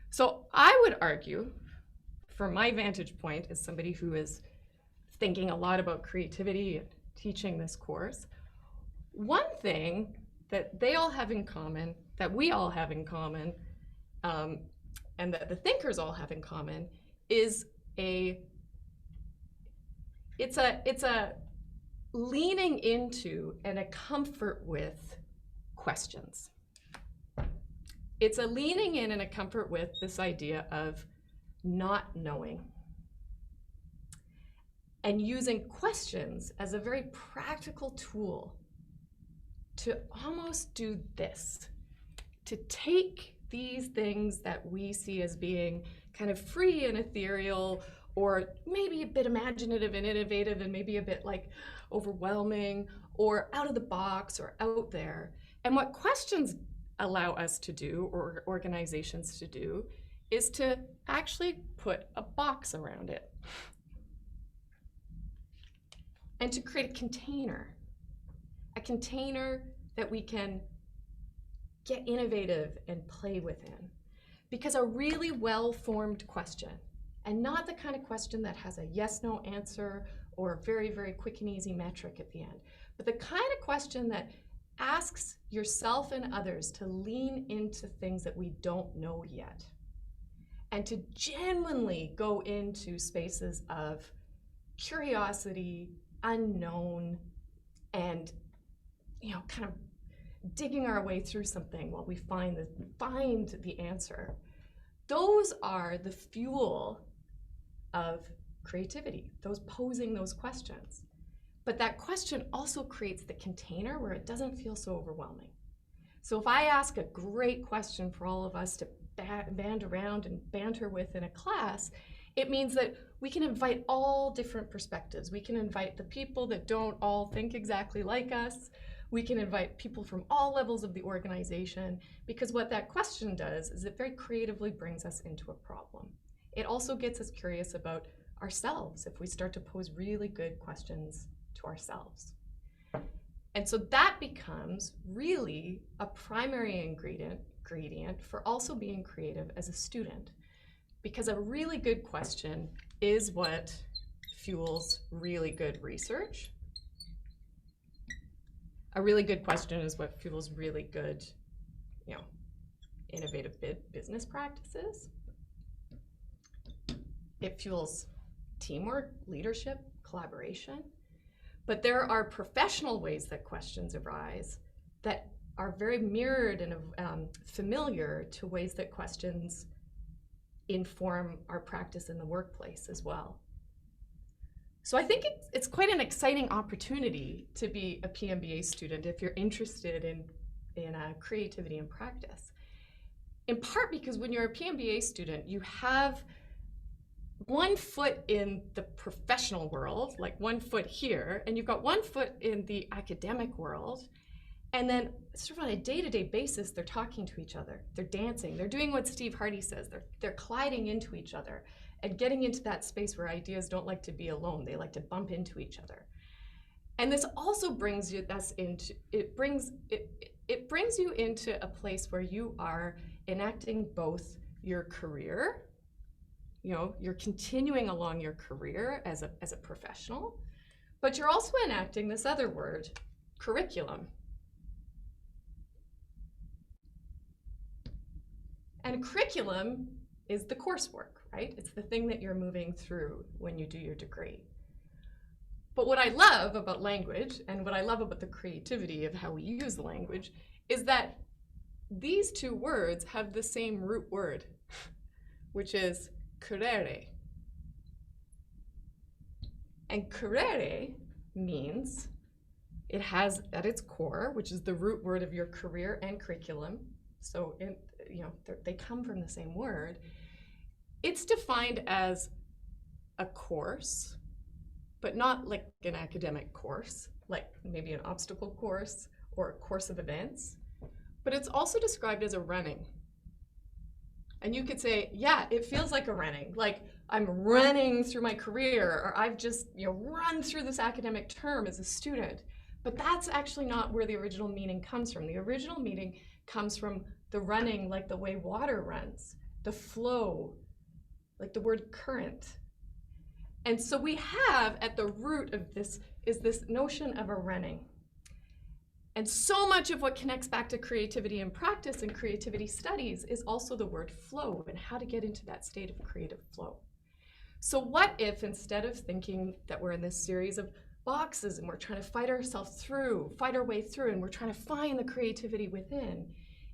B: So I would argue, from my vantage point as somebody who is thinking a lot about creativity and teaching this course, one thing that they all have in common, that we all have in common, and that the thinkers all have in common, is it's a leaning into and a comfort with questions. It's a leaning in and a comfort with this idea of not knowing and using questions as a very practical tool to almost do this, to take these things that we see as being kind of free and ethereal, or maybe a bit imaginative and innovative and maybe a bit like overwhelming or out of the box or out there. And what questions allow us to do, or organizations to do, is to actually put a box around it and to create a container that we can get innovative and play within. Because a really well-formed question, and not the kind of question that has a yes-no answer or a very, very quick and easy metric at the end, but the kind of question that asks yourself and others to lean into things that we don't know yet, and to genuinely go into spaces of curiosity, unknown, and kind of digging our way through something while we find the answer. Those are the fuel of creativity, those posing those questions. But that question also creates the container where it doesn't feel so overwhelming. So if I ask a great question for all of us to band around and banter with in a class, it means that we can invite all different perspectives. We can invite the people that don't all think exactly like us. We can invite people from all levels of the organization, because what that question does is it very creatively brings us into a problem. It also gets us curious about ourselves if we start to pose really good questions to ourselves. And so that becomes really a primary ingredient ingredient for also being creative as a student. Because a really good question is what fuels really good research. A really good question is what fuels really good, innovative business practices. It fuels teamwork, leadership, collaboration. But there are professional ways that questions arise that are very mirrored and familiar to ways that questions inform our practice in the workplace as well. So I think it's quite an exciting opportunity to be a PMBA student if you're interested in creativity and practice. In part because when you're a PMBA student, you have one foot in the professional world, like one foot here, and you've got one foot in the academic world. And then sort of on a day-to-day basis, they're talking to each other, they're dancing, they're doing what Steve Hardy says, they're colliding into each other and getting into that space where ideas don't like to be alone, they like to bump into each other. And this also brings you into a place where you are enacting both your career, you're continuing along your career as a professional, but you're also enacting this other word, curriculum. And curriculum is the coursework, right? It's the thing that you're moving through when you do your degree. But what I love about language and what I love about the creativity of how we use language is that these two words have the same root word, which is curere. And curere means it has at its core, which is the root word of your career and curriculum. So they come from the same word. It's defined as a course, but not like an academic course, like maybe an obstacle course or a course of events, but it's also described as a running. And you could say, yeah, it feels like a running, like I'm running through my career, or I've just run through this academic term as a student. But that's actually not where the original meaning comes from. The original meaning comes from the running like the way water runs, the flow, like the word current. And so we have at the root of this is this notion of a running. And so much of what connects back to creativity and practice and creativity studies is also the word flow and how to get into that state of creative flow. So what if instead of thinking that we're in this series of boxes and we're trying to fight our way through, and we're trying to find the creativity within,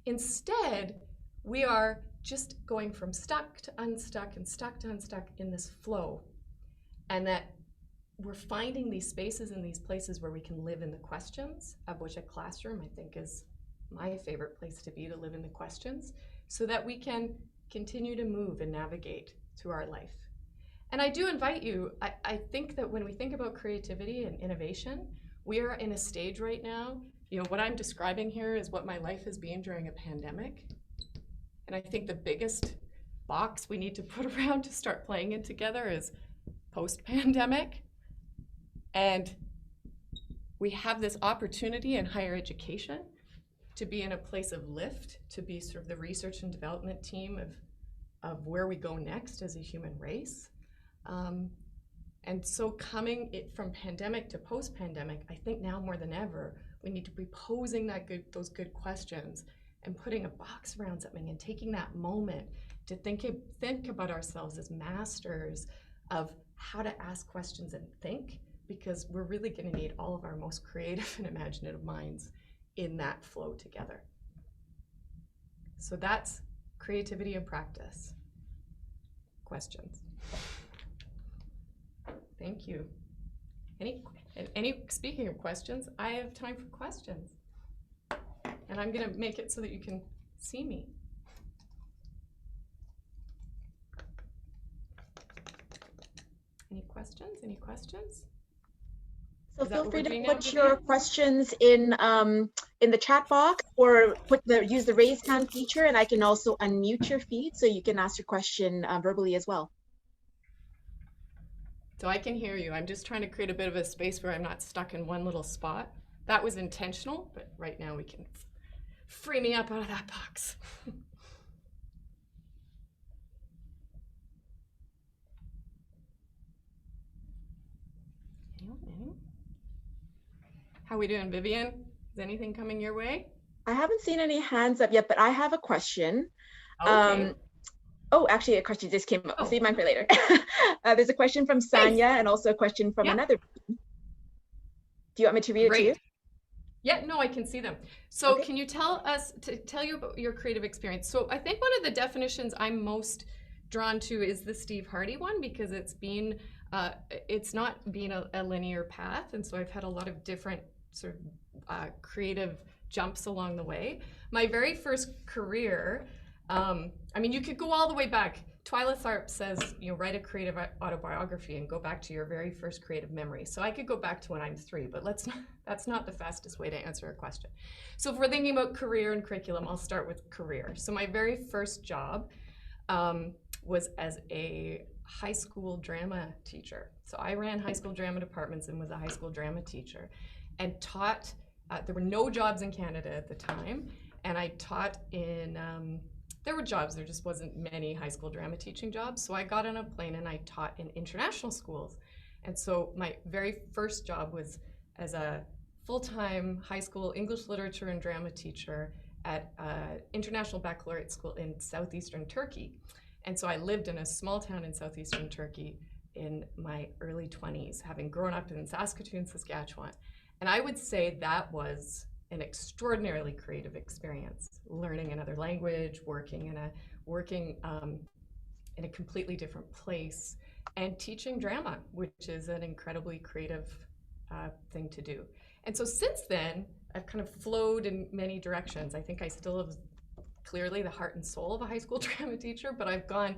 B: instead we are just going from stuck to unstuck and stuck to unstuck in this flow, and that we're finding these spaces and these places where we can live in the questions, of which a classroom I think is my favorite place to be, to live in the questions, so that we can continue to move and navigate through our life. And I do invite you, I think that when we think about creativity and innovation, we are in a stage right now, what I'm describing here is what my life has been during a pandemic. And I think the biggest box we need to put around to start playing it together is post-pandemic. And we have this opportunity in higher education to be in a place of lift, to be sort of the research and development team of where we go next as a human race. And so coming from pandemic to post-pandemic, I think now more than ever, we need to be posing those good questions and putting a box around something and taking that moment to think about ourselves as masters of how to ask questions and think, because we're really going to need all of our most creative and imaginative minds in that flow together. So that's creativity and practice. Questions? Thank you. Speaking of questions, I have time for questions. And I'm going to make it so that you can see me. Any questions? Any questions?
A: So feel free to put your questions in the chat box, or use the raise hand feature, and I can also unmute your feed so you can ask your question verbally as well.
B: So I can hear you. I'm just trying to create a bit of a space where I'm not stuck in one little spot. That was intentional, but right now we can free me up out of that box. How we doing, Vivian? Is anything coming your way?
A: I haven't seen any hands up yet, but I have a question.
B: Okay.
A: Oh, actually, a question just came up. I'll save mine for later. There's a question from Sanya and also a question from another. Do you want me to read it to you?
B: Yeah, no, I can see them. So can you tell you about your creative experience? So I think one of the definitions I'm most drawn to is the Steve Hardy one, because it's not been a linear path. And so I've had a lot of different sort of creative jumps along the way. My very first career, I mean, you could go all the way back. Twyla Tharp says, write a creative autobiography and go back to your very first creative memory. So I could go back to when I'm 3, but that's not the fastest way to answer a question. So if we're thinking about career and curriculum, I'll start with career. So my very first job was as a high school drama teacher. So I ran high school drama departments and was a high school drama teacher and taught, there were no jobs in Canada at the time, and I taught in, there were jobs, there just wasn't many high school drama teaching jobs. So I got on a plane and I taught in international schools. And so my very first job was as a full-time high school English literature and drama teacher at an international baccalaureate school in southeastern Turkey. And so I lived in a small town in southeastern Turkey in my early 20s, having grown up in Saskatoon, Saskatchewan. And I would say that was an extraordinarily creative experience, learning another language, working in a completely different place, and teaching drama, which is an incredibly creative thing to do. And so since then, I've kind of flowed in many directions. I think I still have clearly the heart and soul of a high school drama teacher, but I've gotten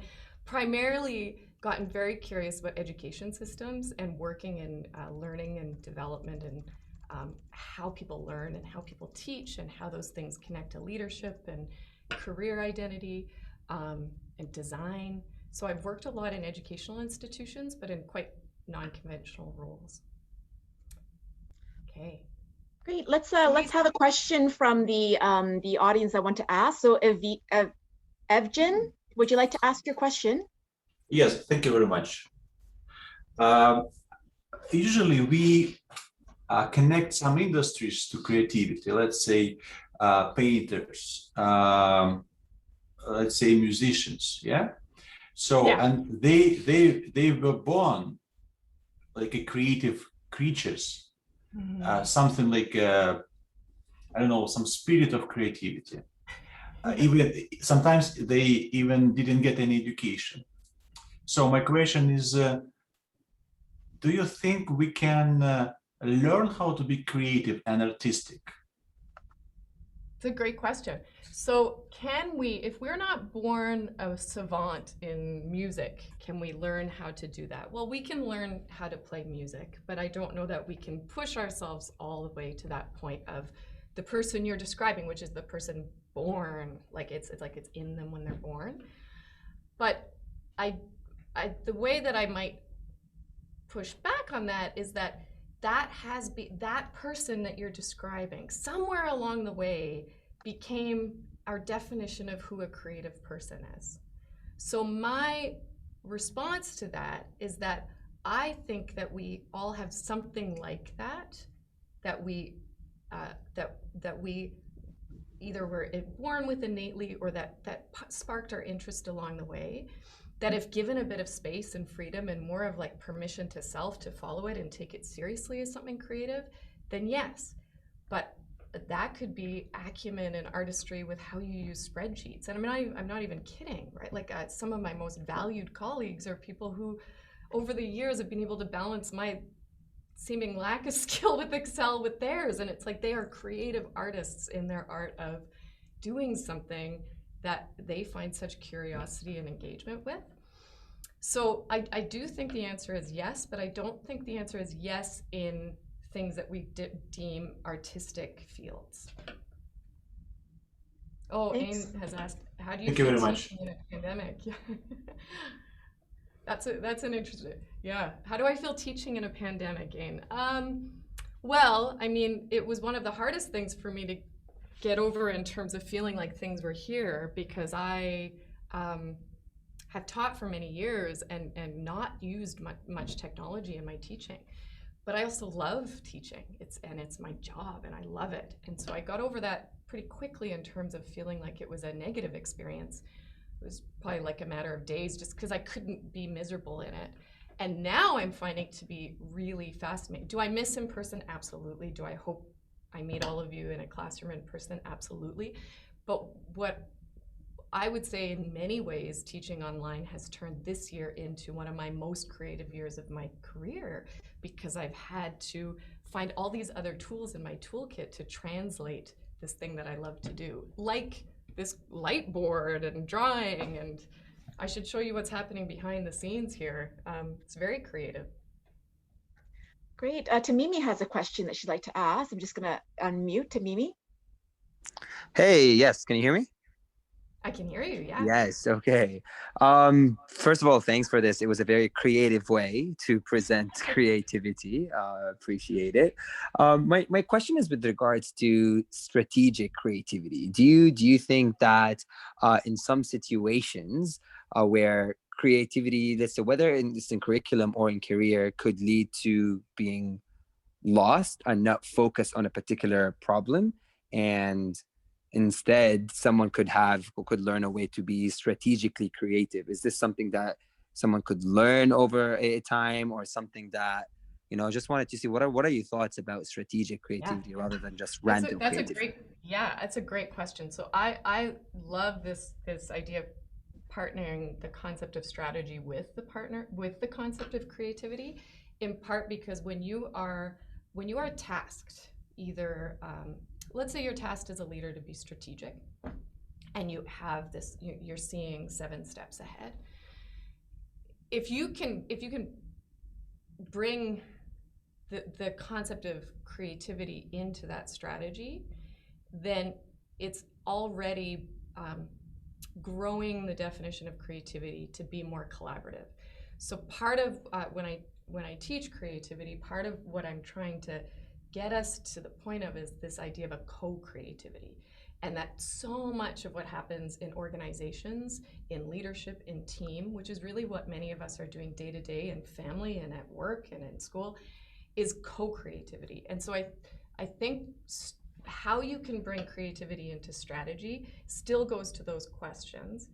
B: very curious about education systems and working in learning and development and how people learn and how people teach and how those things connect to leadership and career identity and design. So I've worked a lot in educational institutions, but in quite non-conventional roles. Okay.
A: Great. Let's have a question from the audience I want to ask. So Evgen, would you like to ask your question?
C: Yes, thank you very much. Usually we connect some industries to creativity. Let's say painters, let's say musicians, yeah. So and they were born like a creative creatures. Something like I don't know, some spirit of creativity. Even sometimes they even didn't get any education. So my question is, do you think we can learn how to be creative and artistic?
B: It's a great question. So can we, if we're not born a savant in music, can we learn how to do that? Well, we can learn how to play music, but I don't know that we can push ourselves all the way to that point of the person you're describing, which is the person born, like it's like it's in them when they're born. But the way that I might push back on that is that that person that you're describing somewhere along the way became our definition of who a creative person is. So my response to that is that I think that we all have something like that we either were born with innately or that sparked our interest along the way, that if given a bit of space and freedom and more of like permission to self to follow it and take it seriously as something creative, then yes. But that could be acumen and artistry with how you use spreadsheets. And I mean, I'm not even kidding, right? Like some of my most valued colleagues are people who over the years have been able to balance my seeming lack of skill with Excel with theirs. And it's like they are creative artists in their art of doing something that they find such curiosity and engagement with. So I do think the answer is yes, but I don't think the answer is yes in things that we deem artistic fields. Oh, Aine has asked, how do you feel teaching in a pandemic? That's an interesting, yeah. How do I feel teaching in a pandemic, Aine? Well, I mean, it was one of the hardest things for me to get over in terms of feeling like things were here, because I have taught for many years and not used much technology in my teaching. But I also love teaching. It's my job and I love it. And so I got over that pretty quickly in terms of feeling like it was a negative experience. It was probably like a matter of days just because I couldn't be miserable in it. And now I'm finding it to be really fascinating. Do I miss in person? Absolutely. Do I hope I meet all of you in a classroom in person? Absolutely. But what I would say in many ways, teaching online has turned this year into one of my most creative years of my career, because I've had to find all these other tools in my toolkit to translate this thing that I love to do, like this light board and drawing. And I should show you what's happening behind the scenes here. It's very creative.
A: Great. Tamimi has a question that she'd like to ask. I'm just going to unmute Tamimi.
D: Hey, yes, can you hear me?
B: I can hear you, yeah.
D: Yes, okay. First of all, thanks for this. It was a very creative way to present creativity. Appreciate it. My question is with regards to strategic creativity. Do you think that in some situations where creativity, let's say whether in curriculum or in career, could lead to being lost and not focused on a particular problem, and instead someone could learn a way to be strategically creative? Is this something that someone could learn over a time, or something that, just wanted to see what are your thoughts about strategic creativity rather than just random creativity?
B: That's a great question. So I love this idea of partnering the concept of strategy with the concept of creativity, in part because when you are tasked, either let's say you're tasked as a leader to be strategic, and you have this, you're seeing 7 steps ahead. If you can bring the concept of creativity into that strategy, then it's already growing the definition of creativity to be more collaborative. So part of when I teach creativity, part of what I'm trying to get us to the point of is this idea of a co-creativity. And that so much of what happens in organizations, in leadership, in team, which is really what many of us are doing day to day in family and at work and in school, is co-creativity. And so I think how you can bring creativity into strategy still goes to those questions.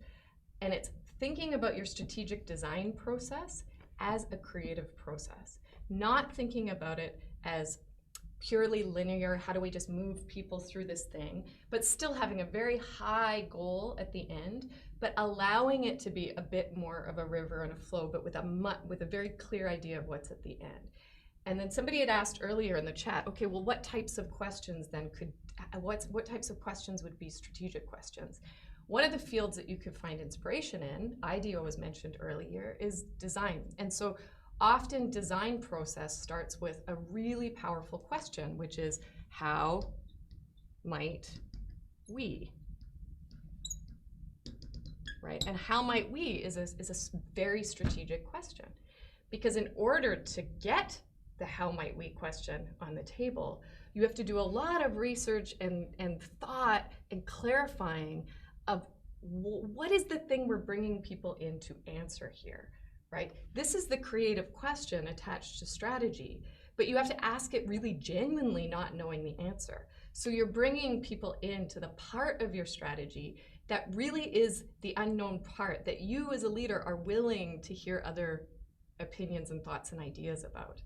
B: And it's thinking about your strategic design process as a creative process, not thinking about it as purely linear, how do we just move people through this thing, but still having a very high goal at the end, but allowing it to be a bit more of a river and a flow, but with a very clear idea of what's at the end. And then somebody had asked earlier in the chat, okay, well, what types of questions then what types of questions would be strategic questions? One of the fields that you could find inspiration in, IDEO was mentioned earlier, is design. And so often design process starts with a really powerful question, which is, how might we? Right? And how might we is a very strategic question. Because in order to get the how might we question on the table, you have to do a lot of research and thought and clarifying of what is the thing we're bringing people in to answer here, right? This is the creative question attached to strategy, but you have to ask it really genuinely, not knowing the answer. So you're bringing people into the part of your strategy that really is the unknown part that you as a leader are willing to hear other opinions and thoughts and ideas about.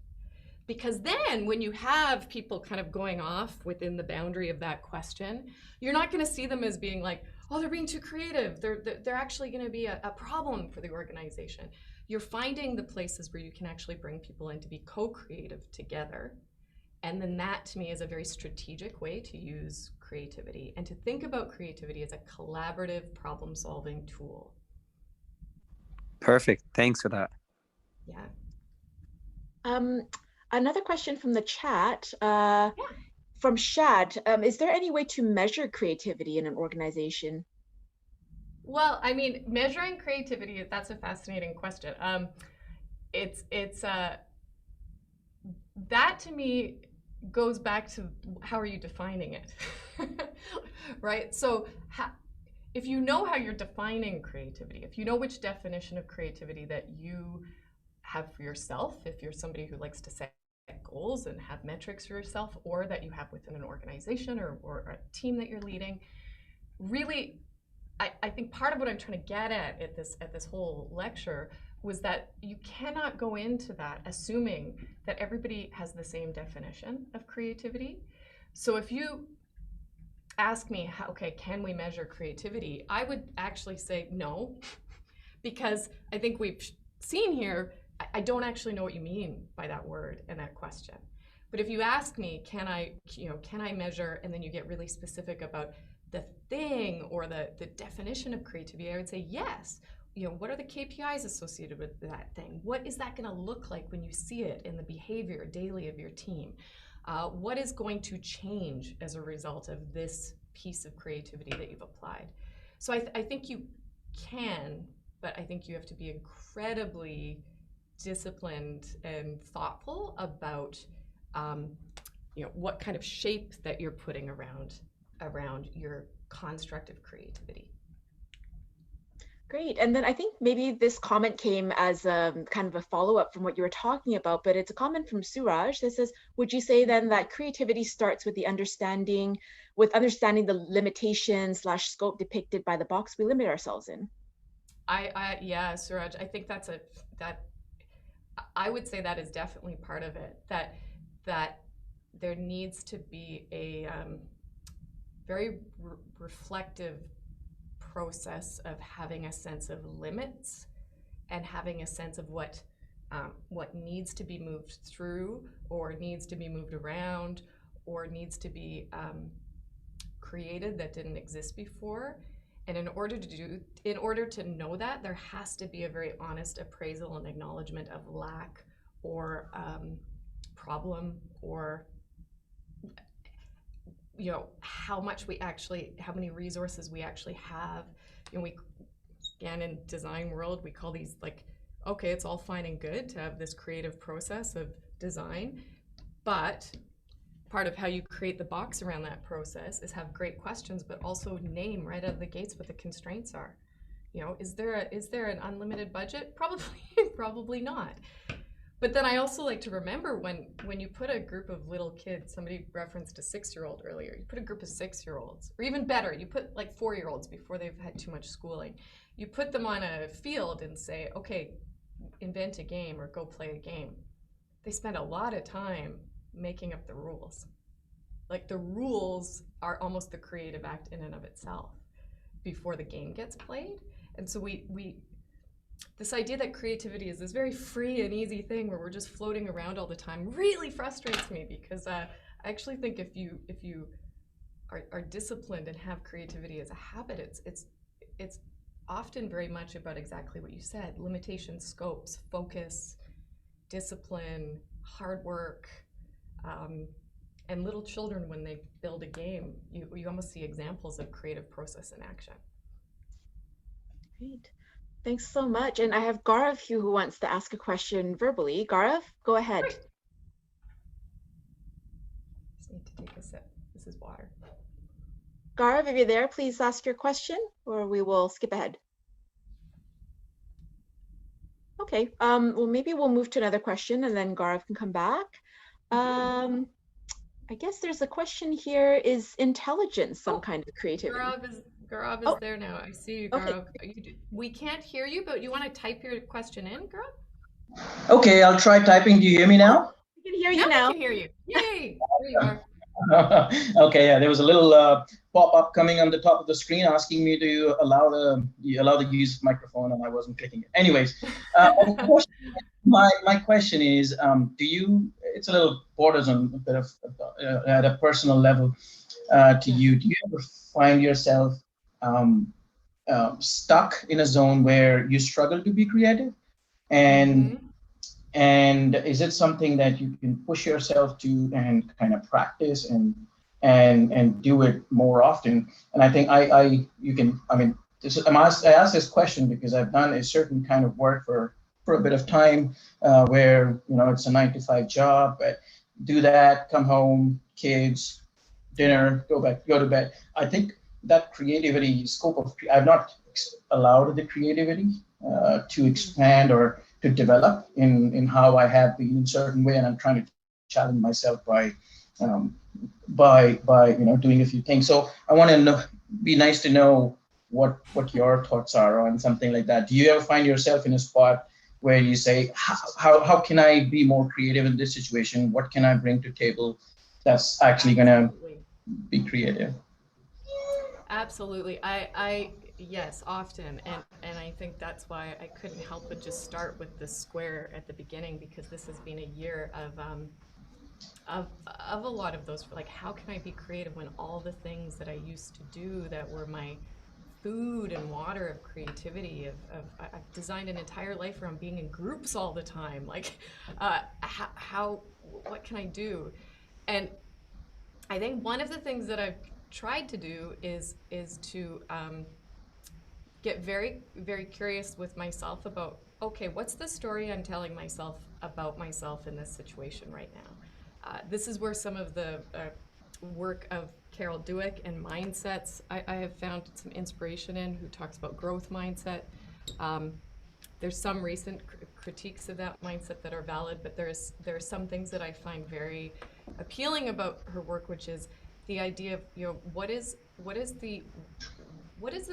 B: Because then when you have people kind of going off within the boundary of that question, you're not going to see them as being like, oh, they're being too creative. They're actually going to be a problem for the organization. You're finding the places where you can actually bring people in to be co-creative together. And then that, to me, is a very strategic way to use creativity and to think about creativity as a collaborative problem-solving tool.
D: Perfect. Thanks for that.
B: Yeah.
A: Another question from the chat, from Shad. Is there any way to measure creativity in an organization?
B: Well, I mean, measuring creativity, that's a fascinating question. That to me goes back to how are you defining it, right? So if you know how you're defining creativity, if you know which definition of creativity that you have for yourself, if you're somebody who likes to set goals and have metrics for yourself, or that you have within an organization or a team that you're leading, really, I think part of what I'm trying to get at this whole lecture was that you cannot go into that assuming that everybody has the same definition of creativity. So if you ask me, okay, can we measure creativity? I would actually say no, because I think we've seen here, I don't actually know what you mean by that word and that question. But if you ask me, can I measure, and then you get really specific about the thing or the definition of creativity, I would say yes. What are the KPIs associated with that thing? What is that going to look like when you see it in the behavior daily of your team? What is going to change as a result of this piece of creativity that you've applied? So I think you can, but I think you have to be incredibly disciplined and thoughtful about what kind of shape that you're putting around your construct of creativity.
A: Great. And then I think maybe this comment came as kind of a follow-up from what you were talking about, but it's a comment from Suraj that says, would you say then that creativity starts with understanding the limitations/scope depicted by the box we limit ourselves in?
B: Yeah, Suraj, I think I would say that is definitely part of it, that there needs to be a very reflective process of having a sense of limits and having a sense of what needs to be moved through, or needs to be moved around, or needs to be created that didn't exist before. And in order to know that, there has to be a very honest appraisal and acknowledgement of lack or problem, or how many resources we actually have. Again, in design world, we call these okay, it's all fine and good to have this creative process of design, but part of how you create the box around that process is have great questions, but also name right out of the gates what the constraints are. Is there an unlimited budget? Probably not. But then I also like to remember when you put a group of little kids, somebody referenced a 6-year-old earlier, you put a group of 6-year-olds, or even better, you put 4-year-olds before they've had too much schooling. You put them on a field and say, okay, invent a game or go play a game. They spend a lot of time making up the rules. The rules are almost the creative act in and of itself before the game gets played. And so this idea that creativity is this very free and easy thing where we're just floating around all the time really frustrates me, because I actually think if you are disciplined and have creativity as a habit, it's often very much about exactly what you said: limitations, scopes, focus, discipline, hard work. And little children, when they build a game, you almost see examples of creative process in action.
A: Great. Thanks so much. And I have Gaurav here who wants to ask a question verbally. Gaurav, go ahead.
B: Great. Just need to take a sip. This is water.
A: Gaurav, if you're there, please ask your question, or we will skip ahead. Okay, well, maybe we'll move to another question and then Gaurav can come back. I guess there's a question here: is intelligence some kind of creativity?
B: Gaurav is there now. I see you, Gaurav. Okay. We can't hear you, but you want to type your question in, Gaurav?
E: Okay, I'll try typing. Do you hear me now?
A: We can hear you now.
B: I can hear you. Yay! There you are.
E: Okay, yeah, there was a little pop-up coming on the top of the screen asking me to allow the use of microphone, and I wasn't clicking it. Anyways, my question is, it's a little borders on a bit of at a personal level to you. Do you ever find yourself stuck in a zone where you struggle to be creative, and is it something that you can push yourself to and kind of practice and do it more often? And I think I asked this question because I've done a certain kind of work for a bit of time where it's a 9-to-5 job, but do that, come home, kids, dinner, go to bed. I think that creativity scope of, I've not allowed the creativity to expand or to develop in how I have been in a certain way, and I'm trying to challenge myself by doing a few things. So I want to know, be nice to know what your thoughts are on something like that. Do you ever find yourself in a spot where you say, how can I be more creative in this situation? What can I bring to table that's actually gonna be creative?
B: Absolutely. Yes, often. And I think that's why I couldn't help but just start with the square at the beginning, because this has been a year of a lot of those, like, how can I be creative when all the things that I used to do that were my food and water of creativity, I've designed an entire life around being in groups all the time. Like, what can I do? And I think one of the things that I've tried to do is to get very, very curious with myself about, okay, what's the story I'm telling myself about myself in this situation right now? This is where some of the work of Carol Dweck and mindsets I have found some inspiration in, who talks about growth mindset. There's some recent critiques of that mindset that are valid, but there are some things that I find very appealing about her work, which is the idea of, what is the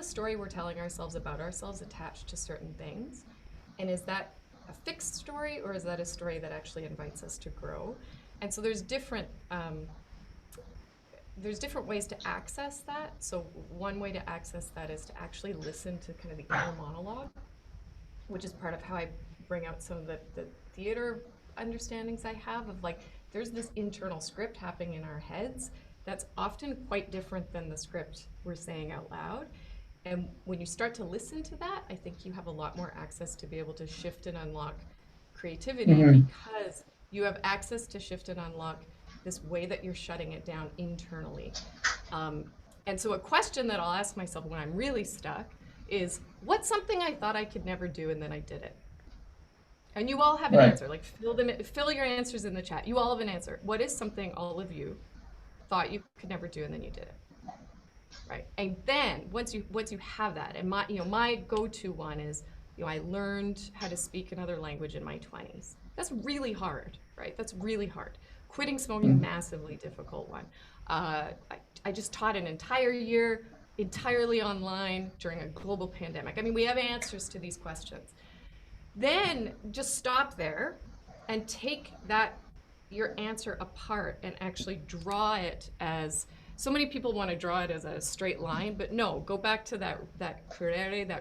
B: story we're telling ourselves about ourselves attached to certain things, and is that a fixed story, or is that a story that actually invites us to grow? And so there's different ways to access that. So one way to access that is to actually listen to kind of the inner monologue, which is part of how I bring out some of the theater understandings I have of, like, there's this internal script happening in our heads that's often quite different than the script we're saying out loud. And when you start to listen to that, I think you have a lot more access to be able to shift and unlock creativity, because you have access to shift and unlock this way that you're shutting it down internally. And so a question that I'll ask myself when I'm really stuck is, what's something I thought I could never do and then I did it? And you all have an answer. Like, fill your answers in the chat. You all have an answer. What is something all of you thought you could never do and then you did it? Right. And then once you have that, and my go-to one is, I learned how to speak another language in my 20s. That's really hard, right? That's really hard. Quitting smoking, massively difficult one. I just taught an entire year entirely online during a global pandemic. I mean, we have answers to these questions. Then just stop there and take your answer apart and actually draw it as, so many people want to draw it as a straight line, but no, go back to that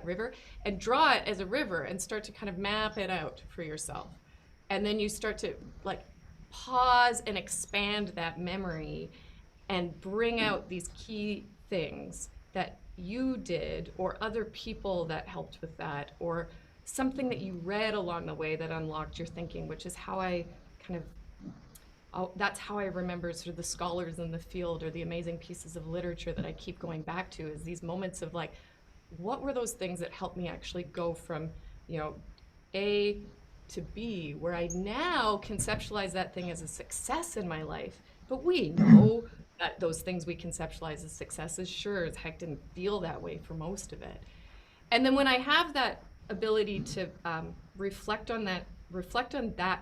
B: river, and draw it as a river and start to kind of map it out for yourself. And then you start to, like, pause and expand that memory and bring out these key things that you did, or other people that helped with that, or something that you read along the way that unlocked your thinking, which is how I that's how I remember sort of the scholars in the field, or the amazing pieces of literature that I keep going back to, is these moments of, like, what were those things that helped me actually go from, A to B, where I now conceptualize that thing as a success in my life. But we know that those things we conceptualize as successes, sure as heck, didn't feel that way for most of it. And then when I have that ability to reflect on that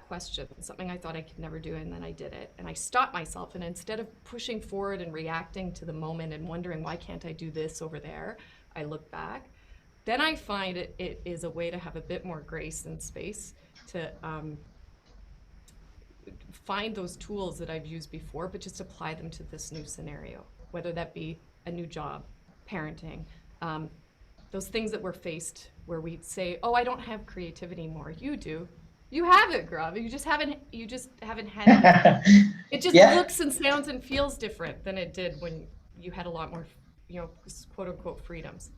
B: question, something I thought I could never do and then I did it, and I stop myself, and instead of pushing forward and reacting to the moment and wondering, why can't I do this over there, I look back, then I find it is a way to have a bit more grace and space to find those tools that I've used before, but just apply them to this new scenario, whether that be a new job, parenting, those things that we're faced where we say, oh, I don't have creativity more. You do. You have it, Grav. You just haven't had it. It just looks and sounds and feels different than it did when you had a lot more, quote unquote, freedoms.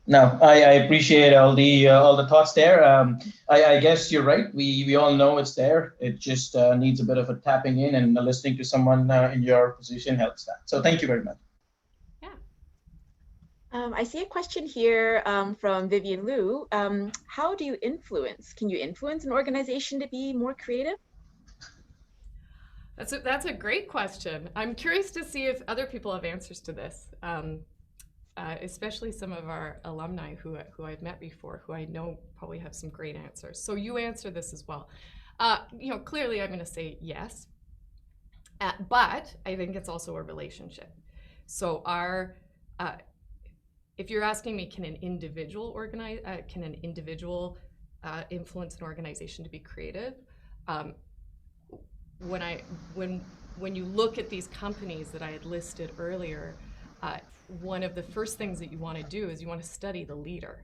E: No, I appreciate all the thoughts there. I guess you're right. We all know it's there. It just needs a bit of a tapping in, and listening to someone in your position helps that. So thank you very much.
A: I see a question here from Vivian Liu. How do you influence? Can you influence an organization to be more creative?
B: That's a great question. I'm curious to see if other people have answers to this, especially some of our alumni who I've met before, who I know probably have some great answers. So you answer this as well. Clearly I'm going to say yes, but I think it's also a relationship. So if you're asking me, can an individual influence an organization to be creative? When you look at these companies that I had listed earlier, one of the first things that you want to do is you want to study the leader.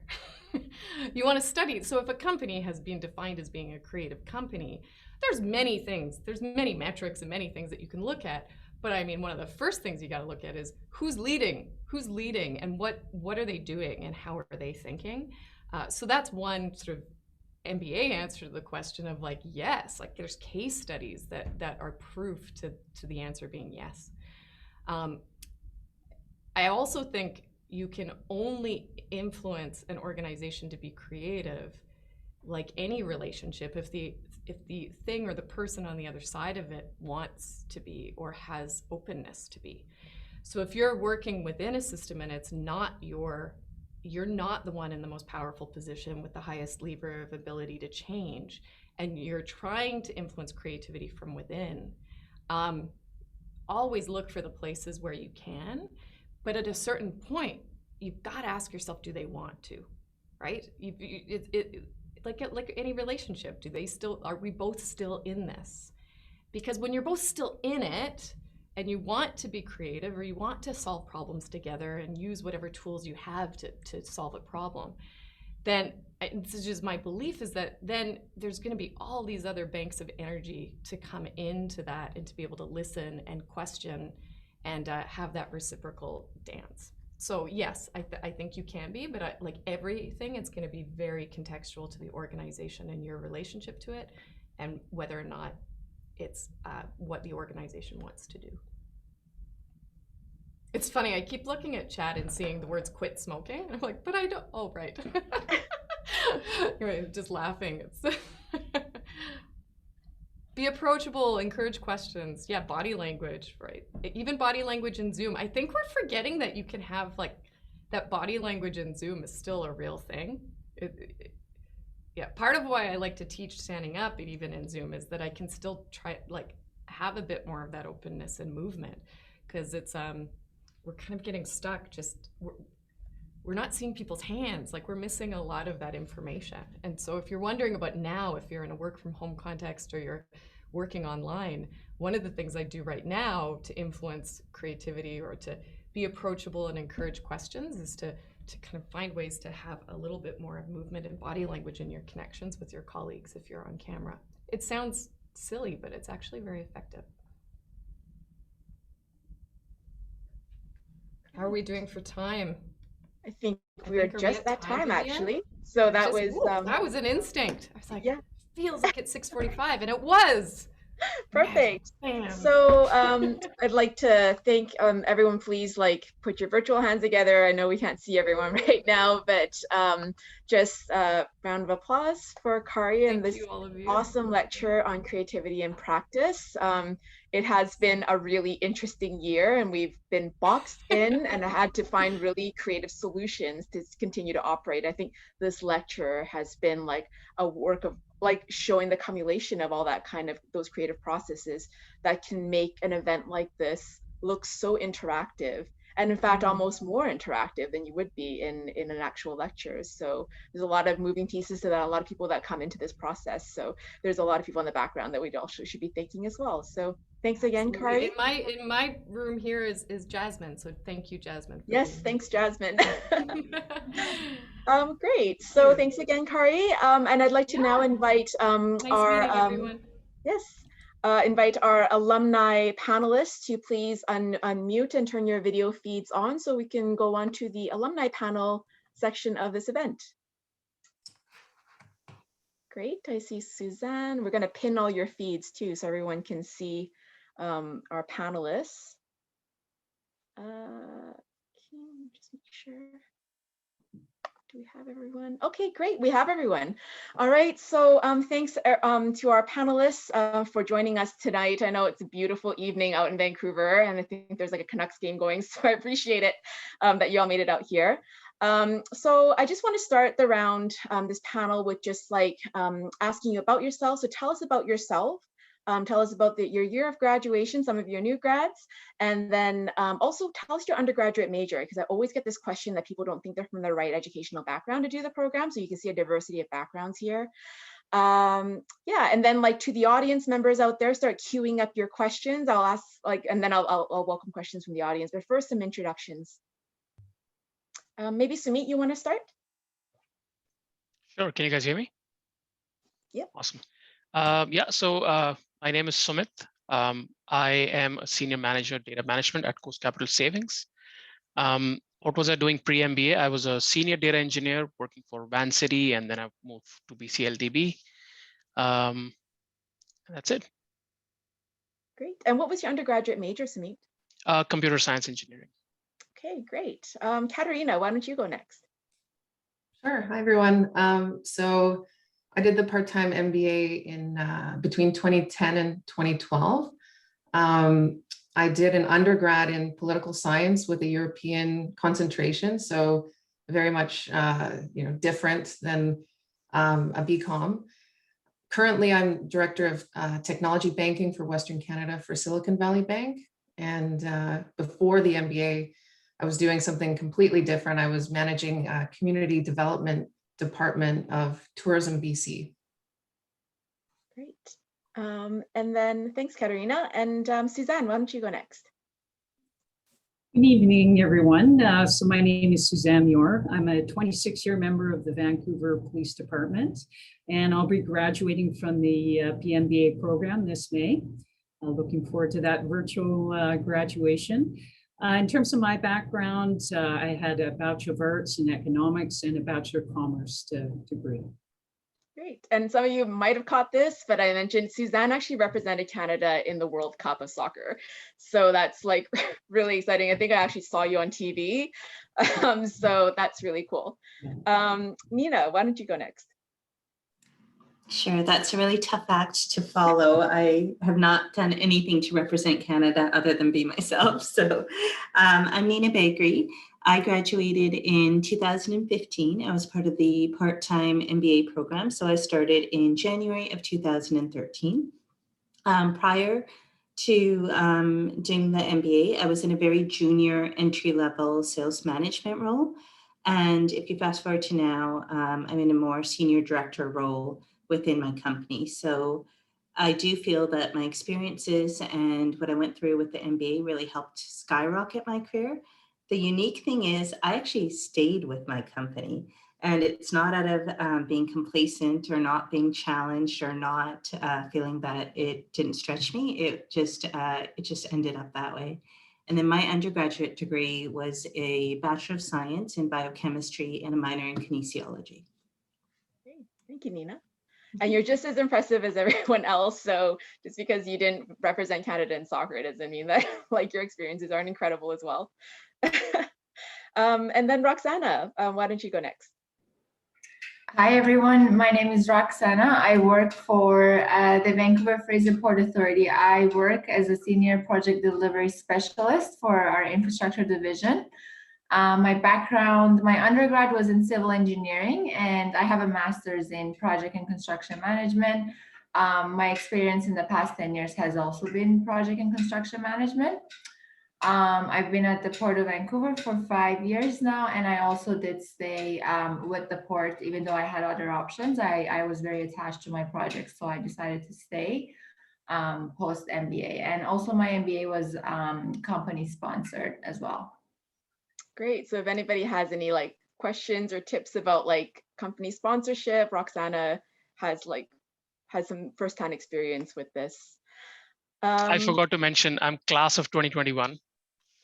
B: You want to study. So if a company has been defined as being a creative company, there's many things, there's many metrics and many things that you can look at. But I mean, one of the first things you got to look at is who's leading, and what are they doing and how are they thinking? So that's one sort of MBA answer to the question of like, yes, like there's case studies that are proof to the answer being yes. I also think you can only influence an organization to be creative, like any relationship, if the thing or the person on the other side of it wants to be or has openness to be. So if you're working within a system and it's not you're not the one in the most powerful position with the highest lever of ability to change, and you're trying to influence creativity from within, always look for the places where you can, but at a certain point, you've got to ask yourself, do they want to, right? Like any relationship, are we both still in this? Because when you're both still in it, and you want to be creative or you want to solve problems together and use whatever tools you have to solve a problem, then this is just my belief, is that then there's going to be all these other banks of energy to come into that and to be able to listen and question and have that reciprocal dance. So yes, I think you can be, but like everything, it's going to be very contextual to the organization and your relationship to it, and whether or not it's what the organization wants to do. It's funny, I keep looking at chat and seeing the words quit smoking. And I'm like, but I don't, oh, right. You're just laughing. Be approachable, encourage questions. Yeah, body language, right? Even body language in Zoom. I think we're forgetting that you can have like, that body language in Zoom is still a real thing. Yeah, part of why I like to teach standing up, even in Zoom, is that I can still try, like, have a bit more of that openness and movement, because it's, we're kind of getting stuck, we're not seeing people's hands, like we're missing a lot of that information. And so if you're wondering about now, if you're in a work from home context or you're working online, one of the things I do right now to influence creativity or to be approachable and encourage questions is to kind of find ways to have a little bit more of movement and body language in your connections with your colleagues if you're on camera. It sounds silly, but it's actually very effective. How are we doing for time?
A: I think we're just at time actually. So that
B: was an instinct. I was like,
A: yeah,
B: feels like it's 6:45, and it was.
A: Perfect. So I'd like to thank everyone. Please put your virtual hands together. I know we can't see everyone right now, but just a round of applause for Kari and this awesome lecture on creativity and practice. It has been a really interesting year, and we've been boxed in and had to find really creative solutions to continue to operate. I think this lecture has been like a work of showing the cumulation of all that kind of those creative processes that can make an event like this look so interactive, and in fact almost more interactive than you would be in an actual lecture. So there's a lot of moving pieces to that, a lot of people that come into this process. So there's a lot of people in the background that we also should be thanking as well. So thanks again, Kari.
B: In my room here is Jasmine, so thank you, Jasmine.
A: Yes, thanks, Jasmine. Great. So thanks again, Kari. And I'd like to now invite invite our alumni panelists to please unmute and turn your video feeds on so we can go on to the alumni panel section of this event. Great. I see Suzanne. We're going to pin all your feeds too so everyone can see our panelists. Just make sure. Do we have everyone? Okay, great. We have everyone. All right. So thanks to our panelists for joining us tonight. I know it's a beautiful evening out in Vancouver, and I think there's like a Canucks game going, so I appreciate it that you all made it out here. So I just want to start the round, this panel, with just like asking you about yourself. So tell us about yourself. Tell us about your year of graduation, some of your new grads, and then also tell us your undergraduate major, because I always get this question that people don't think they're from the right educational background to do the program. So you can see a diversity of backgrounds here. Yeah, and then like to the audience members out there, start queuing up your questions. I'll ask and then I'll welcome questions from the audience. But first, some introductions. Maybe Sumit, you want to start?
F: Sure. Can you guys hear me?
A: Yep.
F: Awesome. Yeah. So my name is Sumit. I am a senior manager data management at Coast Capital Savings. What was I doing pre-MBA? I was a senior data engineer working for Vancity, and then I moved to BCLDB. That's it.
A: Great. And what was your undergraduate major, Sumit?
F: Computer science engineering.
A: Okay, great. Caterina, why don't you go next?
B: Sure. Hi, everyone. So I did the part-time MBA in between 2010 and 2012. I did an undergrad in political science with a European concentration, so very much different than a BCom. Currently, I'm director of technology banking for Western Canada for Silicon Valley Bank. And before the MBA, I was doing something completely different. I was managing a community development department of Tourism BC.
A: Great. And then thanks, Caterina. And Suzanne, why don't you go next?
G: Good evening, everyone. So my name is Suzanne Muir. I'm a 26-year member of the Vancouver Police Department, and I'll be graduating from the PMBA program this May. Looking forward to that virtual graduation. In terms of my background, I had a Bachelor of Arts in Economics and a Bachelor of Commerce degree.
A: Great. And some of you might have caught this, but I mentioned Suzanne actually represented Canada in the World Cup of soccer. So that's like really exciting. I think I actually saw you on TV. So that's really cool. Nina, why don't you go next?
H: Sure, that's a really tough act to follow. I have not done anything to represent Canada other than be myself. So I'm Nina Bagri. I graduated in 2015. I was part of the part-time MBA program. So I started in January of 2013. Prior to doing the MBA, I was in a very junior entry-level sales management role. And if you fast forward to now, I'm in a more senior director role within my company. So I do feel that my experiences and what I went through with the MBA really helped skyrocket my career. The unique thing is I actually stayed with my company, and it's not out of being complacent or not being challenged or not feeling that it didn't stretch me. It just ended up that way. And then my undergraduate degree was a Bachelor of Science in Biochemistry and a minor in Kinesiology.
A: Great. Thank you, Nina. And you're just as impressive as everyone else. So just because you didn't represent Canada in soccer, doesn't mean that like your experiences aren't incredible as well. And then Roxana, why don't you go next?
I: Hi, everyone. My name is Roxana. I work for the Vancouver Fraser Port Authority. I work as a senior project delivery specialist for our infrastructure division. My background, my undergrad was in civil engineering, and I have a master's in project and construction management. My experience in the past 10 years has also been project and construction management. I've been at the Port of Vancouver for 5 years now, and I also did stay with the port, even though I had other options. I was very attached to my project, so I decided to stay post MBA. And also my MBA was company sponsored as well.
A: Great. So if anybody has any like questions or tips about like company sponsorship, Roxana has some firsthand experience with this.
F: I forgot to mention I'm class of 2021.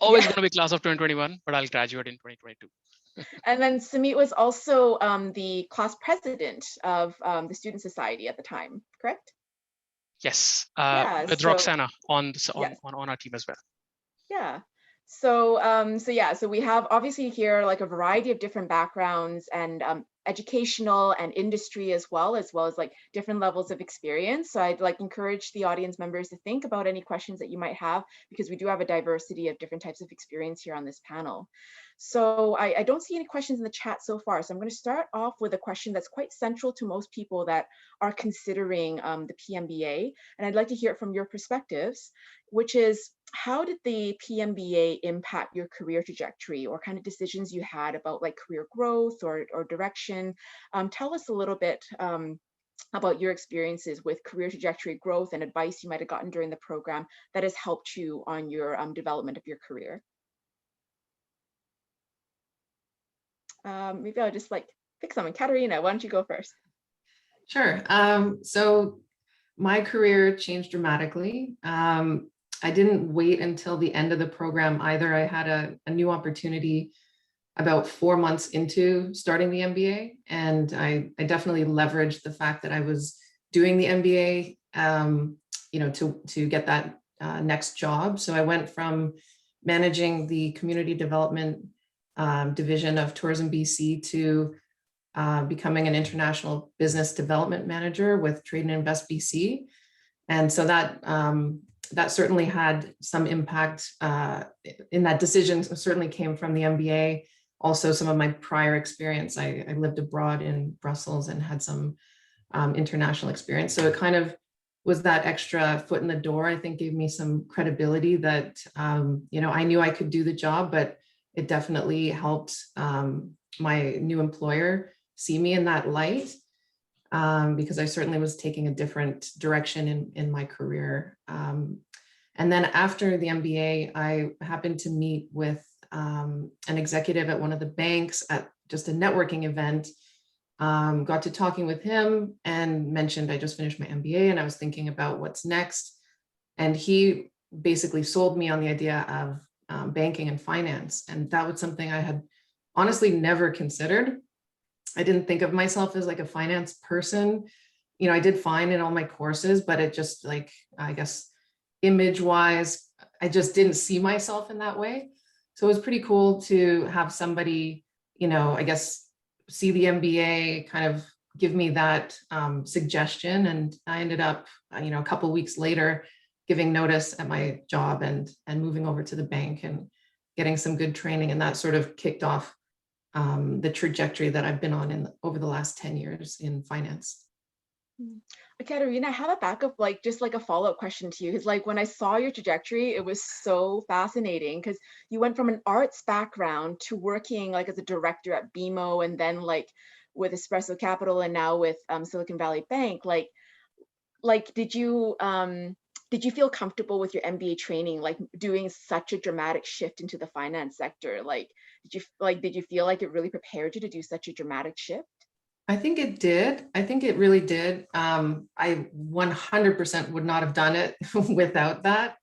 F: Always going to be class of 2021, but I'll graduate in 2022.
A: And then Sumit was also the class president of the Student Society at the time, correct?
F: Yes,
A: Yeah,
F: with
A: so,
F: Roxana on
A: yes.
F: our team as well.
A: Yeah. So we have obviously here like a variety of different backgrounds and educational and industry as well as like different levels of experience. So I'd like encourage the audience members to think about any questions that you might have, because we do have a diversity of different types of experience here on this panel. So I don't see any questions in the chat so far. So I'm going to start off with a question that's quite central to most people that are considering the PMBA. And I'd like to hear it from your perspectives, which is, how did the PMBA impact your career trajectory or kind of decisions you had about like career growth or direction? Tell us a little bit about your experiences with career trajectory growth and advice you might have gotten during the program that has helped you on your development of your career. Maybe I'll just like pick someone. Caterina, why don't you go first?
J: Sure. So my career changed dramatically. I didn't wait until the end of the program either. I had a new opportunity about 4 months into starting the MBA, and I definitely leveraged the fact that I was doing the MBA, to get that next job. So I went from managing the community development division of Tourism BC to becoming an international business development manager with Trade and Invest BC. And so that certainly had some impact in that decision. Certainly came from the MBA. Also, some of my prior experience. I lived abroad in Brussels and had some international experience. So it kind of was that extra foot in the door, I think, gave me some credibility that, I knew I could do the job, but it definitely helped my new employer see me in that light. Because I certainly was taking a different direction in my career. And then after the MBA, I happened to meet with an executive at one of the banks at just a networking event, got to talking with him and mentioned I just finished my MBA and I was thinking about what's next. And he basically sold me on the idea of banking and finance. And that was something I had honestly never considered. I didn't think of myself as like a finance person. I did fine in all my courses, but it just like, I guess, image wise, I just didn't see myself in that way. So it was pretty cool to have somebody, I guess, see the MBA kind of give me that suggestion. And I ended up, a couple of weeks later, giving notice at my job and moving over to the bank and getting some good training. And that sort of kicked off the trajectory that I've been on over the last 10 years in finance.
A: Caterina, I have a backup, just like a follow-up question to you, because like when I saw your trajectory, it was so fascinating because you went from an arts background to working like as a director at BMO and then like with Espresso Capital and now with Silicon Valley Bank. Did you feel comfortable with your MBA training, like doing such a dramatic shift into the finance sector? Did you feel like it really prepared you to do such a dramatic shift?
J: I think it did. I think it really did. I 100% would not have done it without that.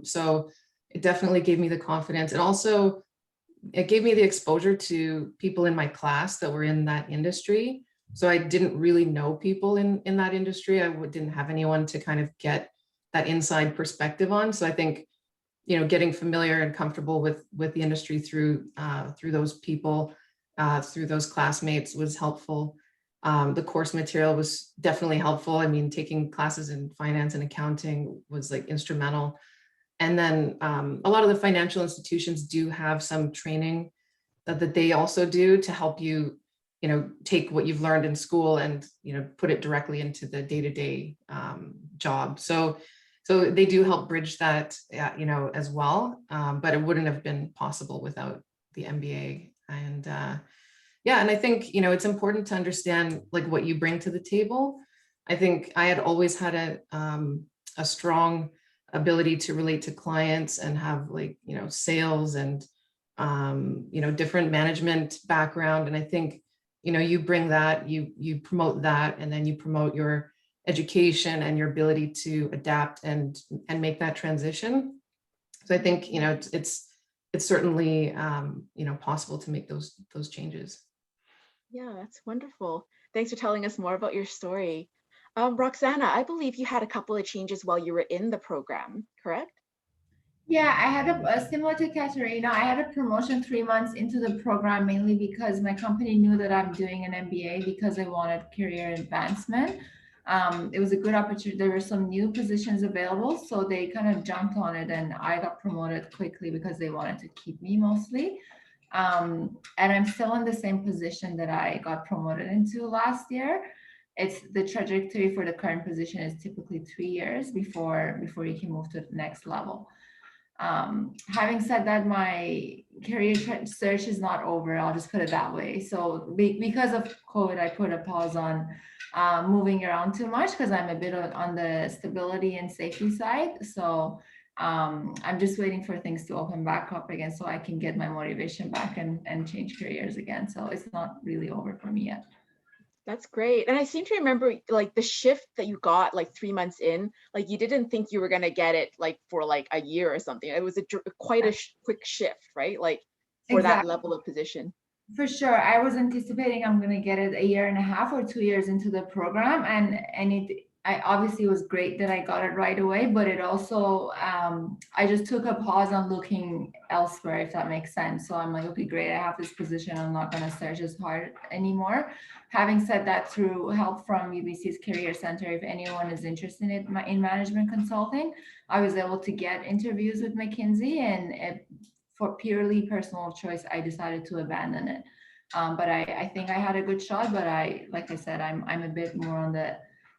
J: So it definitely gave me the confidence. And also it gave me the exposure to people in my class that were in that industry. So I didn't really know people in that industry. I didn't have anyone to kind of get that inside perspective on. So I think, getting familiar and comfortable with the industry through those people, through those classmates was helpful. The course material was definitely helpful. I mean, taking classes in finance and accounting was like instrumental. And then a lot of the financial institutions do have some training that they also do to help you, take what you've learned in school and, put it directly into the day-to-day job. So they do help bridge that, as well. But it wouldn't have been possible without the MBA. And and I think, it's important to understand like what you bring to the table. I think I had always had a strong ability to relate to clients and have like, sales and, different management background. And I think, you bring that, you promote that, and then you promote your education and your ability to adapt and make that transition. So I think, it's certainly, possible to make those changes.
A: Yeah, that's wonderful. Thanks for telling us more about your story. Roxana, I believe you had a couple of changes while you were in the program, correct?
I: Yeah, I had similar to Caterina, I had a promotion 3 months into the program, mainly because my company knew that I'm doing an MBA because I wanted career advancement. It was a good opportunity. There were some new positions available, so they kind of jumped on it, and I got promoted quickly because they wanted to keep me mostly. And I'm still in the same position that I got promoted into last year. It's the trajectory for the current position is typically 3 years before you can move to the next level. Having said that, my career search is not over. I'll just put it that way. So because of COVID, I put a pause on moving around too much because I'm a bit on the stability and safety side. So I'm just waiting for things to open back up again so I can get my motivation back and change careers again. So it's not really over for me yet.
A: That's great. And I seem to remember like the shift that you got like 3 months in, like you didn't think you were going to get it like for like a year or something. It was quite a quick shift, right? Like for that level of position.
I: For sure. I was anticipating I'm going to get it 1.5 or 2 years into the program. And I obviously it was great that I got it right away, but it also, I just took a pause on looking elsewhere, if that makes sense. So I'm like, okay, great. I have this position. I'm not going to search as hard anymore. Having said that, through help from UBC's Career Center, if anyone is interested in management consulting, I was able to get interviews with McKinsey, and for purely personal choice, I decided to abandon it. But I think I had a good shot, but like I said, I'm a bit more on the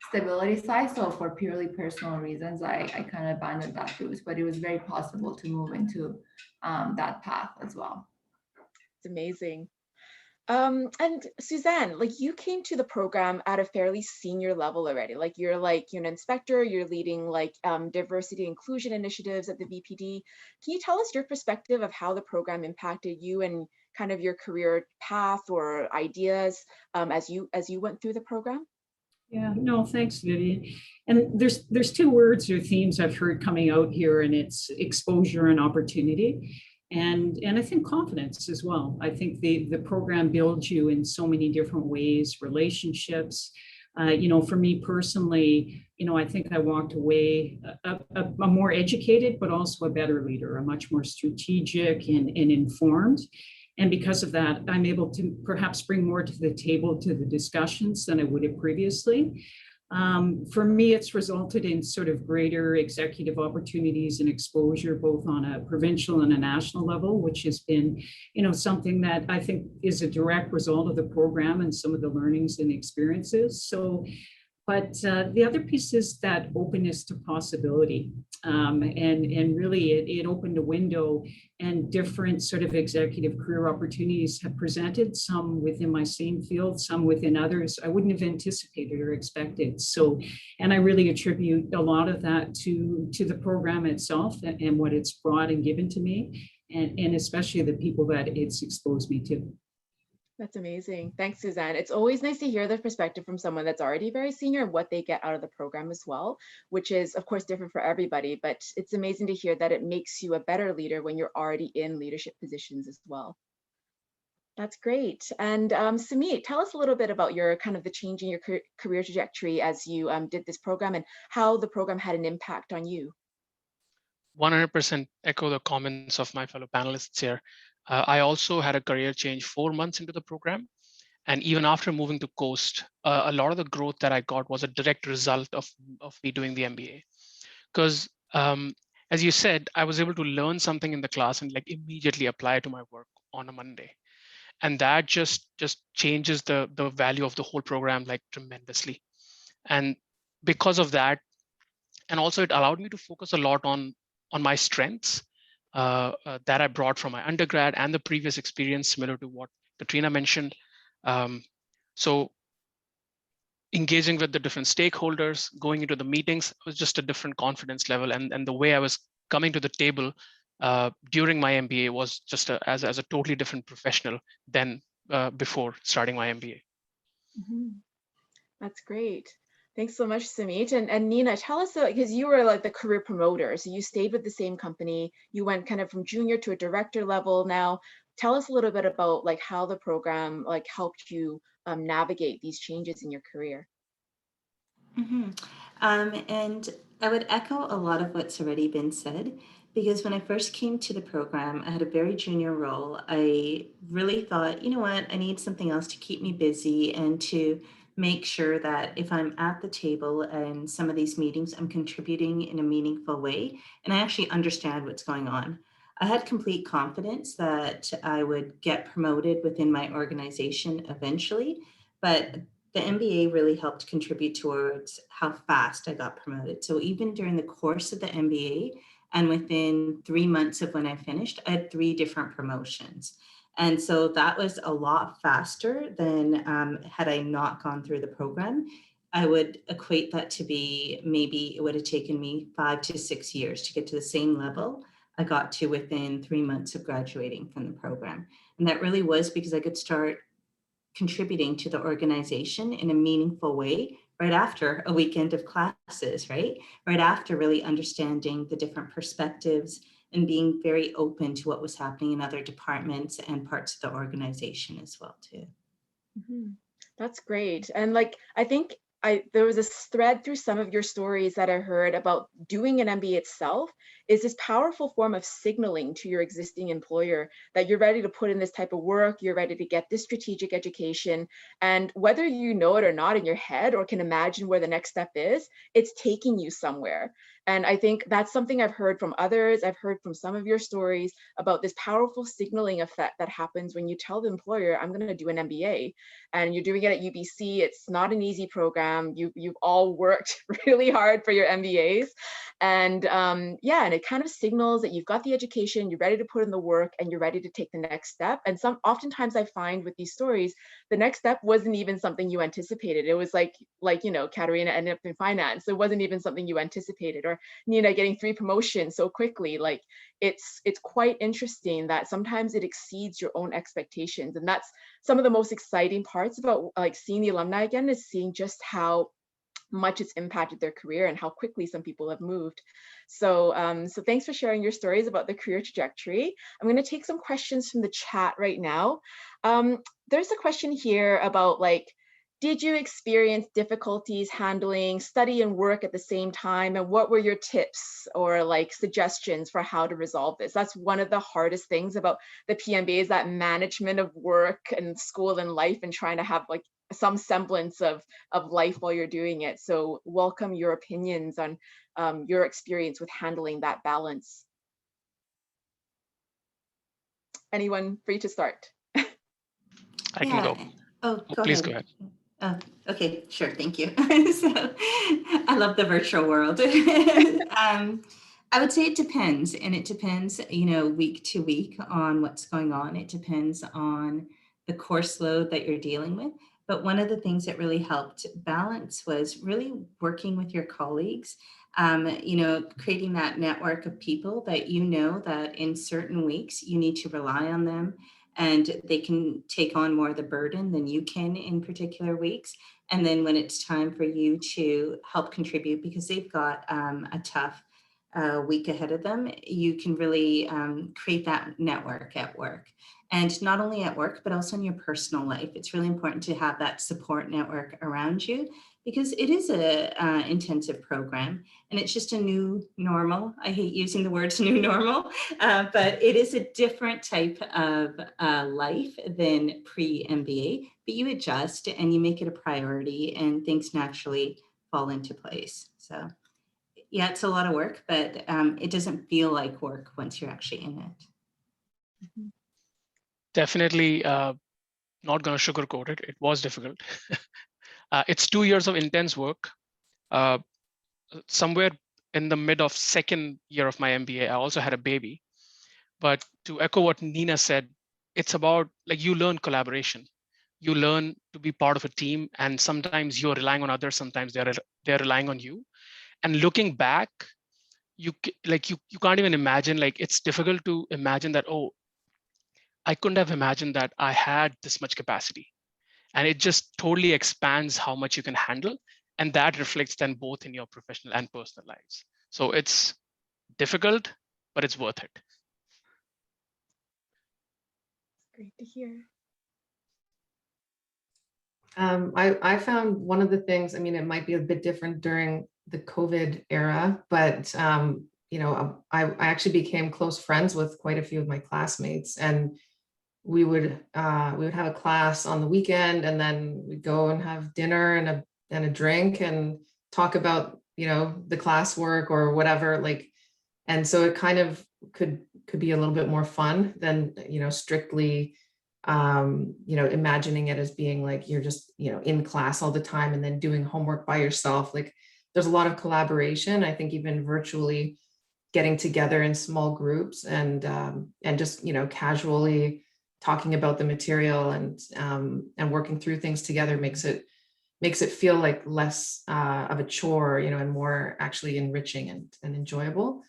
I: stability side. So for purely personal reasons, I kind of abandoned that route, but it was very possible to move into that path as well.
A: It's amazing. And Suzanne, like you came to the program at a fairly senior level already. Like you're an inspector, you're leading like diversity inclusion initiatives at the VPD. Can you tell us your perspective of how the program impacted you and kind of your career path or ideas as you went through the program?
G: Yeah, no, thanks, Vivian. And there's two words or themes I've heard coming out here, and it's exposure and opportunity. And I think confidence as well. I think the program builds you in so many different ways, relationships. For me personally, I think I walked away a more educated, but also a better leader, a much more strategic and informed. And because of that, I'm able to perhaps bring more to the table to the discussions than I would have previously. For me, it's resulted in sort of greater executive opportunities and exposure, both on a provincial and a national level, which has been, something that I think is a direct result of the program and some of the learnings and experiences. But the other piece is that openness to possibility. And really it opened a window, and different sort of executive career opportunities have presented, some within my same field, some within others I wouldn't have anticipated or expected. So, and I really attribute a lot of that to the program itself and what it's brought and given to me, and especially the people that it's exposed me to.
A: That's amazing. Thanks, Suzanne. It's always nice to hear the perspective from someone that's already very senior and what they get out of the program as well, which is of course different for everybody, but it's amazing to hear that it makes you a better leader when you're already in leadership positions as well. That's great. And Sumit, tell us a little bit about your kind of the change in your career trajectory as you did this program and how the program had an impact on you.
F: 100% echo the comments of my fellow panelists here. I also had a career change 4 months into the program. And even after moving to Coast, a lot of the growth that I got was a direct result of me doing the MBA. Because as you said, I was able to learn something in the class and like immediately apply it to my work on a Monday. And that just changes the value of the whole program like tremendously. And because of that, and also it allowed me to focus a lot on my strengths that I brought from my undergrad and the previous experience, similar to what Caterina mentioned. So engaging with the different stakeholders, going into the meetings was just a different confidence level. And the way I was coming to the table during my MBA was just as a totally different professional than before starting my MBA.
A: Mm-hmm. That's great. Thanks so much, Sumit. And Nina, tell us, because you were like the career promoter, so you stayed with the same company. You went kind of from junior to a director level now. Tell us a little bit about like how the program like helped you navigate these changes in your career.
H: Mm-hmm. And I would echo a lot of what's already been said. because when I first came to the program, I had a very junior role. I really thought, you know what, I need something else to keep me busy and to make sure that if I'm at the table and some of these meetings, I'm contributing in a meaningful way and I actually understand what's going on. I had complete confidence that I would get promoted within my organization eventually, but the MBA really helped contribute towards how fast I got promoted. So even during the course of the MBA, and within 3 months of when I finished, I had 3 different promotions. And so that was a lot faster than had I not gone through the program. I would equate that to be maybe it would have taken me 5 to 6 years to get to the same level I got to within 3 months of graduating from the program. And that really was because I could start contributing to the organization in a meaningful way right after a weekend of classes, right? Right after really understanding the different perspectives and being very open to what was happening in other departments and parts of the organization as well too.
A: Mm-hmm. That's great. And like, I think there was this thread through some of your stories that I heard about doing an MBA itself is this powerful form of signaling to your existing employer that you're ready to put in this type of work, you're ready to get this strategic education. And whether you know it or not in your head or can imagine where the next step is, it's taking you somewhere. And I think that's something I've heard from others. I've heard from some of your stories about this powerful signaling effect that happens when you tell the employer, I'm going to do an MBA. And you're doing it at UBC. It's not an easy program. You've all worked really hard for your MBAs. And yeah, and it kind of signals that you've got the education, you're ready to put in the work, and you're ready to take the next step. And oftentimes I find with these stories, the next step wasn't even something you anticipated. It was like, you know, Caterina ended up in finance. It wasn't even something you anticipated, or Nina getting 3 promotions so quickly. Like it's quite interesting that sometimes it exceeds your own expectations. And that's some of the most exciting parts about like seeing the alumni again, is seeing just how much it's impacted their career and how quickly some people have moved. So, so thanks for sharing your stories about the career trajectory. I'm going to take some questions from the chat right now. There's a question here about like, did you experience difficulties handling study and work at the same time? And what were your tips or like suggestions for how to resolve this? That's one of the hardest things about the PMBA, is that management of work and school and life and trying to have like some semblance of life while you're doing it. So welcome your opinions on your experience with handling that balance. Anyone free to start?
F: I can go.
H: Oh,
F: Please go ahead.
H: Oh, okay, sure, thank you. So I love the virtual world. I would say it depends, and it depends, you know, week to week on what's going on. It depends on the course load that you're dealing with. But one of the things that really helped balance was really working with your colleagues, you know, creating that network of people that you know that in certain weeks you need to rely on them, and they can take on more of the burden than you can in particular weeks. And then when it's time for you to help contribute because they've got a tough week ahead of them, you can really create that network at work. And not only at work, but also in your personal life. It's really important to have that support network around you because it is a intensive program and it's just a new normal. I hate using the words new normal, but it is a different type of life than pre-MBA, but you adjust and you make it a priority and things naturally fall into place. So yeah, it's a lot of work, but it doesn't feel like work once you're actually in it.
A: Mm-hmm.
F: Definitely not going to sugarcoat it. It was difficult. It's 2 years of intense work. Somewhere in the mid of second year of my MBA, I also had a baby. But to echo what Nina said, it's about like you learn collaboration. You learn to be part of a team, and sometimes you're relying on others. Sometimes they're relying on you. And looking back, you can't even imagine. Like it's difficult to imagine that. Oh, I couldn't have imagined that I had this much capacity. And it just totally expands how much you can handle. And that reflects then both in your professional and personal lives. So it's difficult, but it's worth it.
A: Great to hear.
J: I found one of the things, I mean, it might be a bit different during the COVID era, but I actually became close friends with quite a few of my classmates, and we would have a class on the weekend, and then we'd go and have dinner and a drink and talk about, the classwork or whatever, like, and so it kind of could be a little bit more fun than, strictly, imagining it as being like you're just, in class all the time and then doing homework by yourself. Like, there's a lot of collaboration. I think even virtually getting together in small groups and just, casually talking about the material and working through things together makes it feel like less of a chore, and more actually enriching and enjoyable.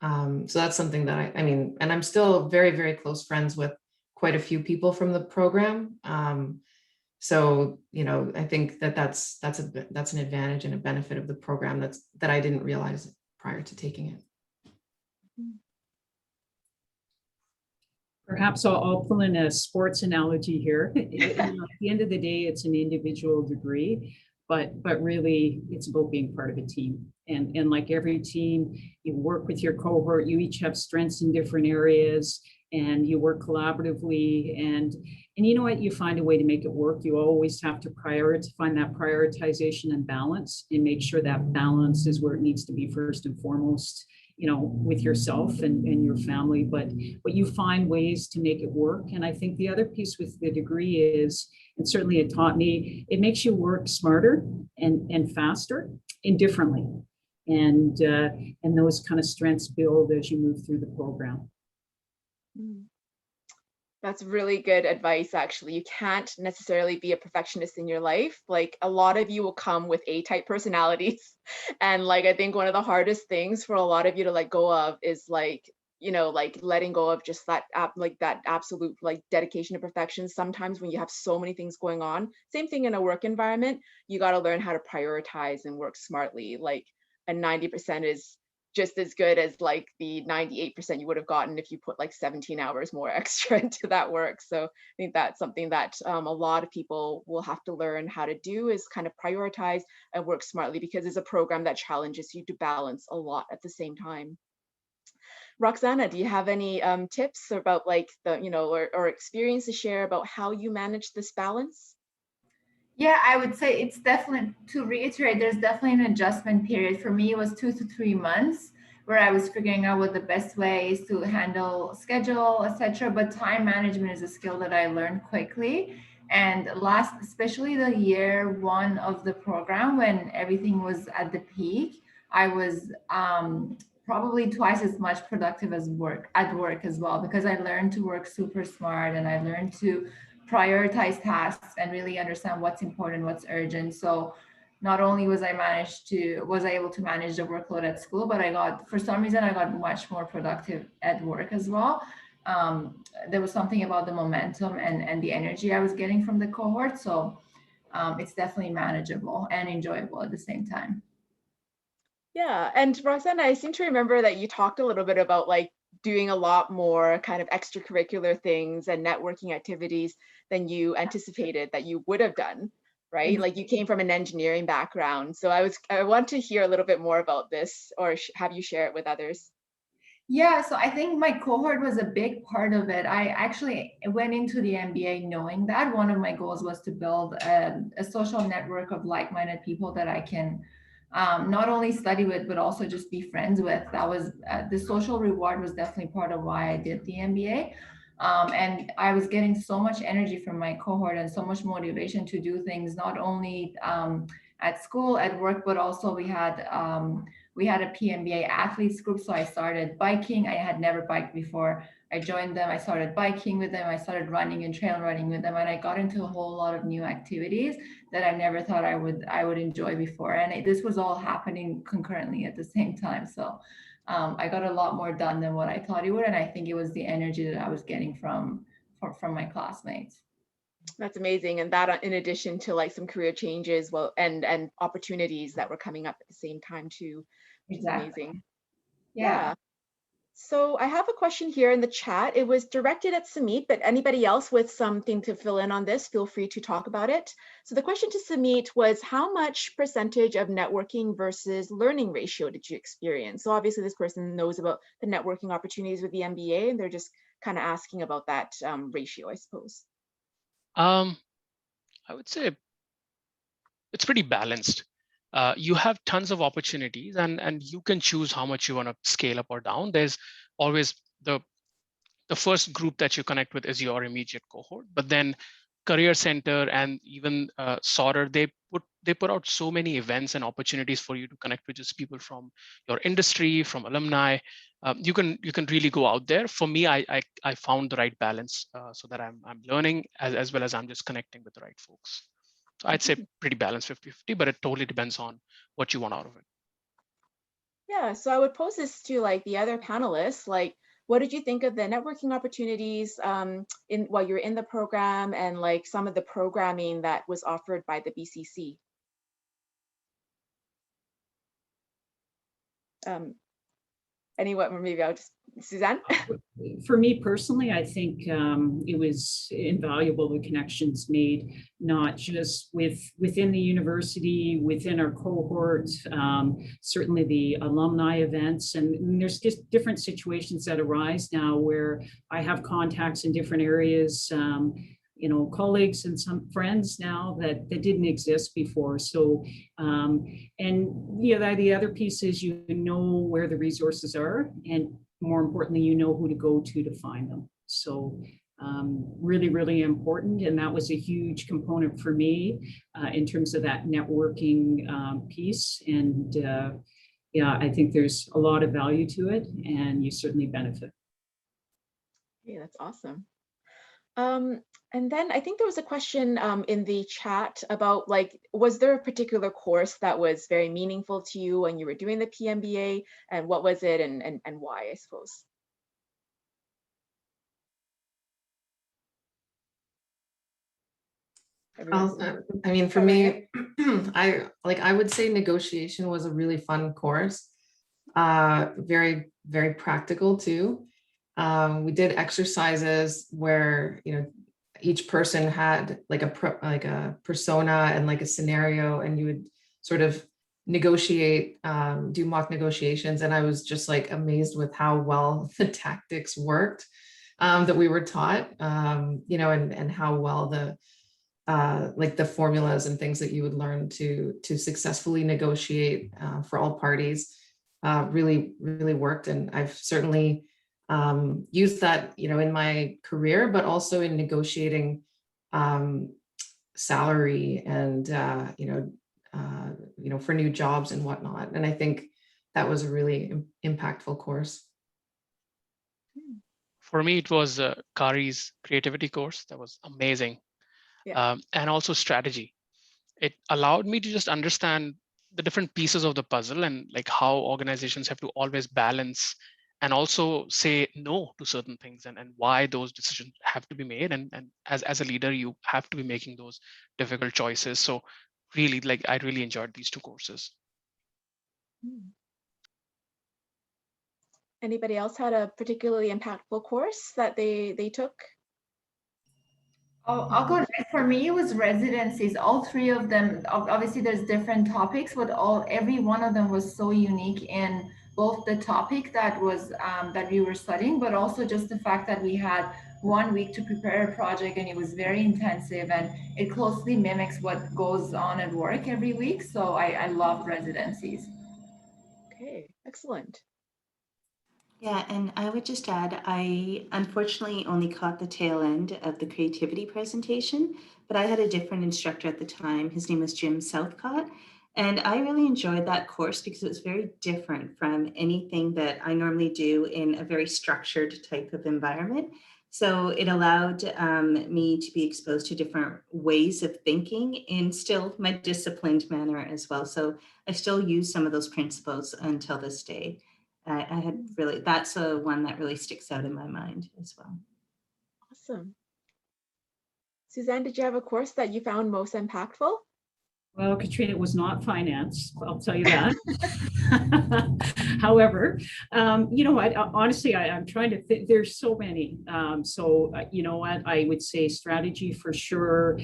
J: So that's something that I mean, and I'm still very, very close friends with quite a few people from the program. So, I think that's an advantage and a benefit of the program that I didn't realize prior to taking it.
G: Perhaps I'll pull in a sports analogy here. At the end of the day, it's an individual degree, but really it's about being part of a team. And like every team, you work with your cohort, you each have strengths in different areas, and you work collaboratively, and you know what, you find a way to make it work. You always have to find that prioritization and balance, and make sure that balance is where it needs to be first and foremost, with yourself and your family, but you find ways to make it work. And I think the other piece with the degree is, and certainly it taught me, it makes you work smarter and faster and differently. And those kind of strengths build as you move through the program.
A: That's really good advice, actually. You can't necessarily be a perfectionist in your life. Like, a lot of you will come with A-type personalities. And like, I think one of the hardest things for a lot of you to let go of is like, like letting go of just that absolute like dedication to perfection. Sometimes when you have so many things going on, same thing in a work environment, you got to learn how to prioritize and work smartly. Like, a 90% is just as good as like the 98% you would have gotten if you put like 17 hours more extra into that work. So I think that's something that a lot of people will have to learn how to do, is kind of prioritize and work smartly, because it's a program that challenges you to balance a lot at the same time. Roxana, do you have any tips about like the, or experience to share about how you manage this balance?
I: Yeah, I would say it's definitely, to reiterate, there's definitely an adjustment period. For me, it was 2 to 3 months where I was figuring out what the best way is to handle schedule, etc. But time management is a skill that I learned quickly. And especially the year 1 of the program, when everything was at the peak, I was probably twice as much productive at work as well, because I learned to work super smart, and I learned to prioritize tasks and really understand what's important, what's urgent. So not only was I able to manage the workload at school, but for some reason I got much more productive at work as well. There was something about the momentum and the energy I was getting from the cohort. So it's definitely manageable and enjoyable at the same time.
A: Yeah, and Roxana, I seem to remember that you talked a little bit about like doing a lot more kind of extracurricular things and networking activities than you anticipated that you would have done, right? Mm-hmm. Like, you came from an engineering background. So I want to hear a little bit more about this, or have you share it with others?
I: Yeah, so I think my cohort was a big part of it. I actually went into the MBA knowing that one of my goals was to build a social network of like-minded people that I can not only study with, but also just be friends with. That was the social reward was definitely part of why I did the MBA. And I was getting so much energy from my cohort and so much motivation to do things, not only at school, at work, but also we had a PMBA athletes group. So I started biking. I had never biked before. I joined them. I started biking with them. I started running and trail running with them. And I got into a whole lot of new activities that I never thought I would enjoy before. And this was all happening concurrently at the same time. So I got a lot more done than what I thought it would. And I think it was the energy that I was getting from my classmates.
A: That's amazing. And that in addition to like some career changes, well, and opportunities that were coming up at the same time too.
I: Exactly.
A: Amazing.
I: Yeah.
A: So I have a question here in the chat. It was directed at Sumit, but anybody else with something to fill in on this, feel free to talk about it. So the question to Sumit was, how much percentage of networking versus learning ratio did you experience? So obviously this person knows about the networking opportunities with the MBA, and they're just kind of asking about that ratio, I suppose.
F: I would say it's pretty balanced. You have tons of opportunities, and you can choose how much you want to scale up or down. There's always the first group that you connect with is your immediate cohort, but then Career Center and even Sauder, they put out so many events and opportunities for you to connect with just people from your industry, from alumni. You can really go out there. For me, I found the right balance so that I'm learning as well as I'm just connecting with the right folks. So I'd say pretty balanced 50-50, but it totally depends on what you want out of it.
A: Yeah, so I would pose this to like the other panelists, like, what did you think of the networking opportunities while you're in the program, and like some of the programming that was offered by the BCC? Anyone, or maybe I'll just, Suzanne?
G: For me personally, I think it was invaluable, the connections made, not just within the university, within our cohort, certainly the alumni events, and there's just different situations that arise now where I have contacts in different areas, you know, colleagues and some friends now that didn't exist before. So, and yeah, the other piece is you know where the resources are, and more importantly, you know who to go to find them. So really, really important. And that was a huge component for me in terms of that networking piece. And yeah, I think there's a lot of value to it, and you certainly benefit.
A: Yeah, that's awesome. And then I think there was a question in the chat about, like, was there a particular course that was very meaningful to you when you were doing the PMBA, and what was it, and why, I suppose?
J: I mean, for me, I would say negotiation was a really fun course. Very, very practical too. We did exercises where, you know, each person had like a persona and like a scenario, and you would sort of negotiate, do mock negotiations. And I was just like amazed with how well the tactics worked that we were taught, you know, and how well the like the formulas and things that you would learn to successfully negotiate for all parties really, really worked. And I've certainly used that, you know, in my career, but also in negotiating salary and you know, for new jobs and whatnot. And I think that was a really impactful course.
F: For me, it was Kari's creativity course. That was amazing. Yeah. And also strategy. It allowed me to just understand the different pieces of the puzzle, and like how organizations have to always balance and also say no to certain things, and why those decisions have to be made. And as a leader, you have to be making those difficult choices. So really, like, I really enjoyed these two courses.
A: Anybody else had a particularly impactful course that they took?
I: I'll go next. For me, it was residencies. All three of them, obviously there's different topics, but every one of them was so unique in both the topic that was that we were studying, but also just the fact that we had 1 week to prepare a project, and it was very intensive, and it closely mimics what goes on at work every week. So I love residencies.
A: Okay, excellent.
H: Yeah, and I would just add, I unfortunately only caught the tail end of the creativity presentation, but I had a different instructor at the time. His name was Jim Southcott. And I really enjoyed that course because it was very different from anything that I normally do in a very structured type of environment. So it allowed me to be exposed to different ways of thinking in still my disciplined manner as well. So I still use some of those principles until this day. I had really, that's one that really sticks out in my mind as well.
A: Awesome. Suzanne, did you have a course that you found most impactful?
G: Well, Caterina, it was not finance, I'll tell you that. However, you know what, honestly, I'm trying to think, there's so many. You know what, I would say strategy for sure,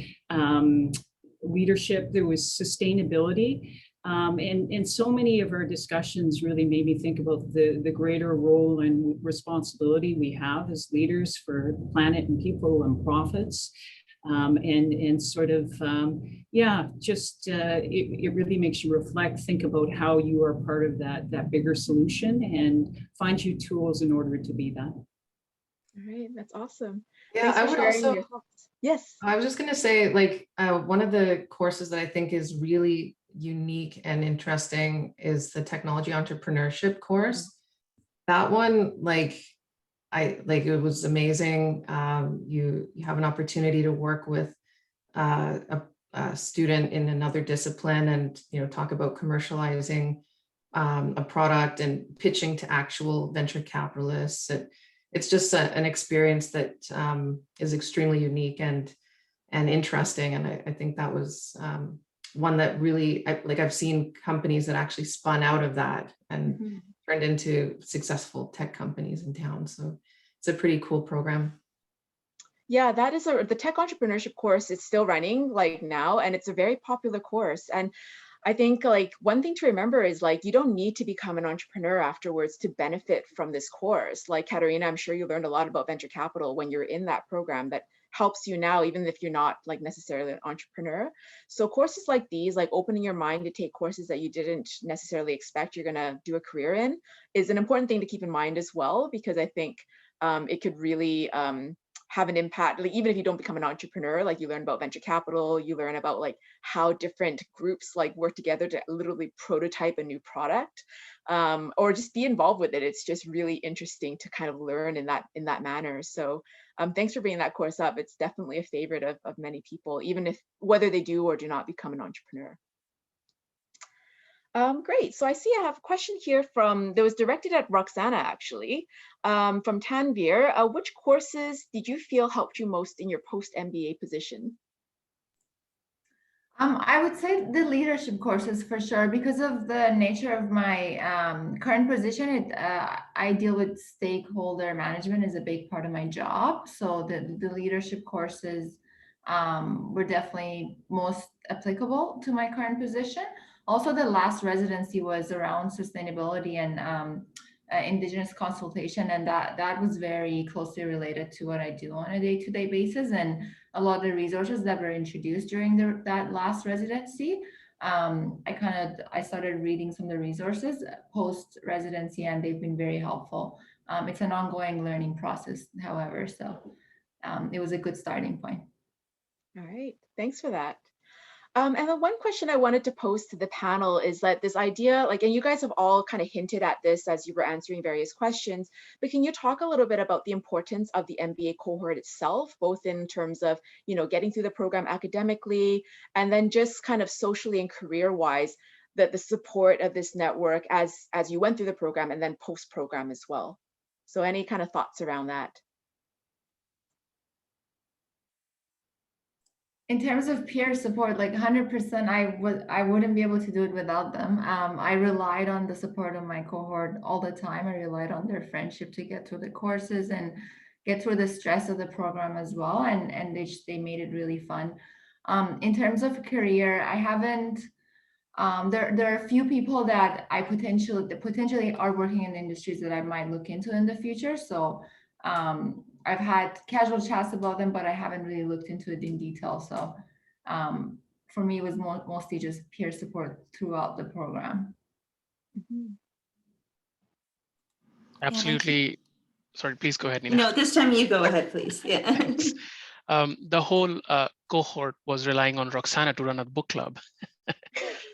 G: leadership, there was sustainability. And so many of our discussions really made me think about the greater role and responsibility we have as leaders for the planet and people and profits. And sort of, yeah, just it really makes you reflect, think about how you are part of that bigger solution and find you tools in order to be that.
A: All right, that's awesome.
J: Yeah,
A: Thanks for sharing your thoughts. Yes.
J: I was just going to say, like, one of the courses that I think is really unique and interesting is the technology entrepreneurship course. That one, it was amazing. You have an opportunity to work with a student in another discipline and, you know, talk about commercializing a product and pitching to actual venture capitalists. It's just an experience that is extremely unique and interesting. And I think that was one that really, I've seen companies that actually spun out of that and turned into successful tech companies in town. So it's a pretty cool program.
A: Yeah, that is the tech entrepreneurship course is still running like now, and it's a very popular course. And I think like one thing to remember is like, you don't need to become an entrepreneur afterwards to benefit from this course. Like Caterina, I'm sure you learned a lot about venture capital when you're in that program that helps you now, even if you're not like necessarily an entrepreneur. So courses like these, like opening your mind to take courses that you didn't necessarily expect you're gonna do a career in, is an important thing to keep in mind as well, because I think it could really have an impact, like even if you don't become an entrepreneur, like you learn about venture capital, you learn about like how different groups like work together to literally prototype a new product, or just be involved with it. It's just really interesting to kind of learn in that manner. So thanks for bringing that course up. It's definitely a favorite of many people, even if whether they do or do not become an entrepreneur. Great. So I see I have a question here that was directed at Roxana, actually, from Tanvir. Which courses did you feel helped you most in your post-MBA position?
I: I would say the leadership courses for sure, because of the nature of my current position. I deal with stakeholder management is a big part of my job. So the leadership courses were definitely most applicable to my current position. Also, the last residency was around sustainability and Indigenous consultation, and that was very closely related to what I do on a day-to-day basis. And a lot of the resources that were introduced during that last residency, I started reading some of the resources post-residency, and they've been very helpful. It's an ongoing learning process, however, so it was a good starting point.
A: All right, thanks for that. And the one question I wanted to pose to the panel is that this idea, like, and you guys have all kind of hinted at this as you were answering various questions, but can you talk a little bit about the importance of the MBA cohort itself, both in terms of, you know, getting through the program academically, and then just kind of socially and career-wise, that the support of this network as you went through the program and then post-program as well. So any kind of thoughts around that?
I: In terms of peer support, like 100%, I wouldn't be able to do it without them. I relied on the support of my cohort all the time. I relied on their friendship to get through the courses and get through the stress of the program as well. And they made it really fun. In terms of career, I haven't. There are a few people that I potentially are working in industries that I might look into in the future. So I've had casual chats about them, but I haven't really looked into it in detail. So for me, it was mostly just peer support throughout the program.
F: Absolutely. Sorry, please go ahead, Nina.
H: No, this time you go ahead, please. Yeah.
F: Thanks. The whole cohort was relying on Roxana to run a book club.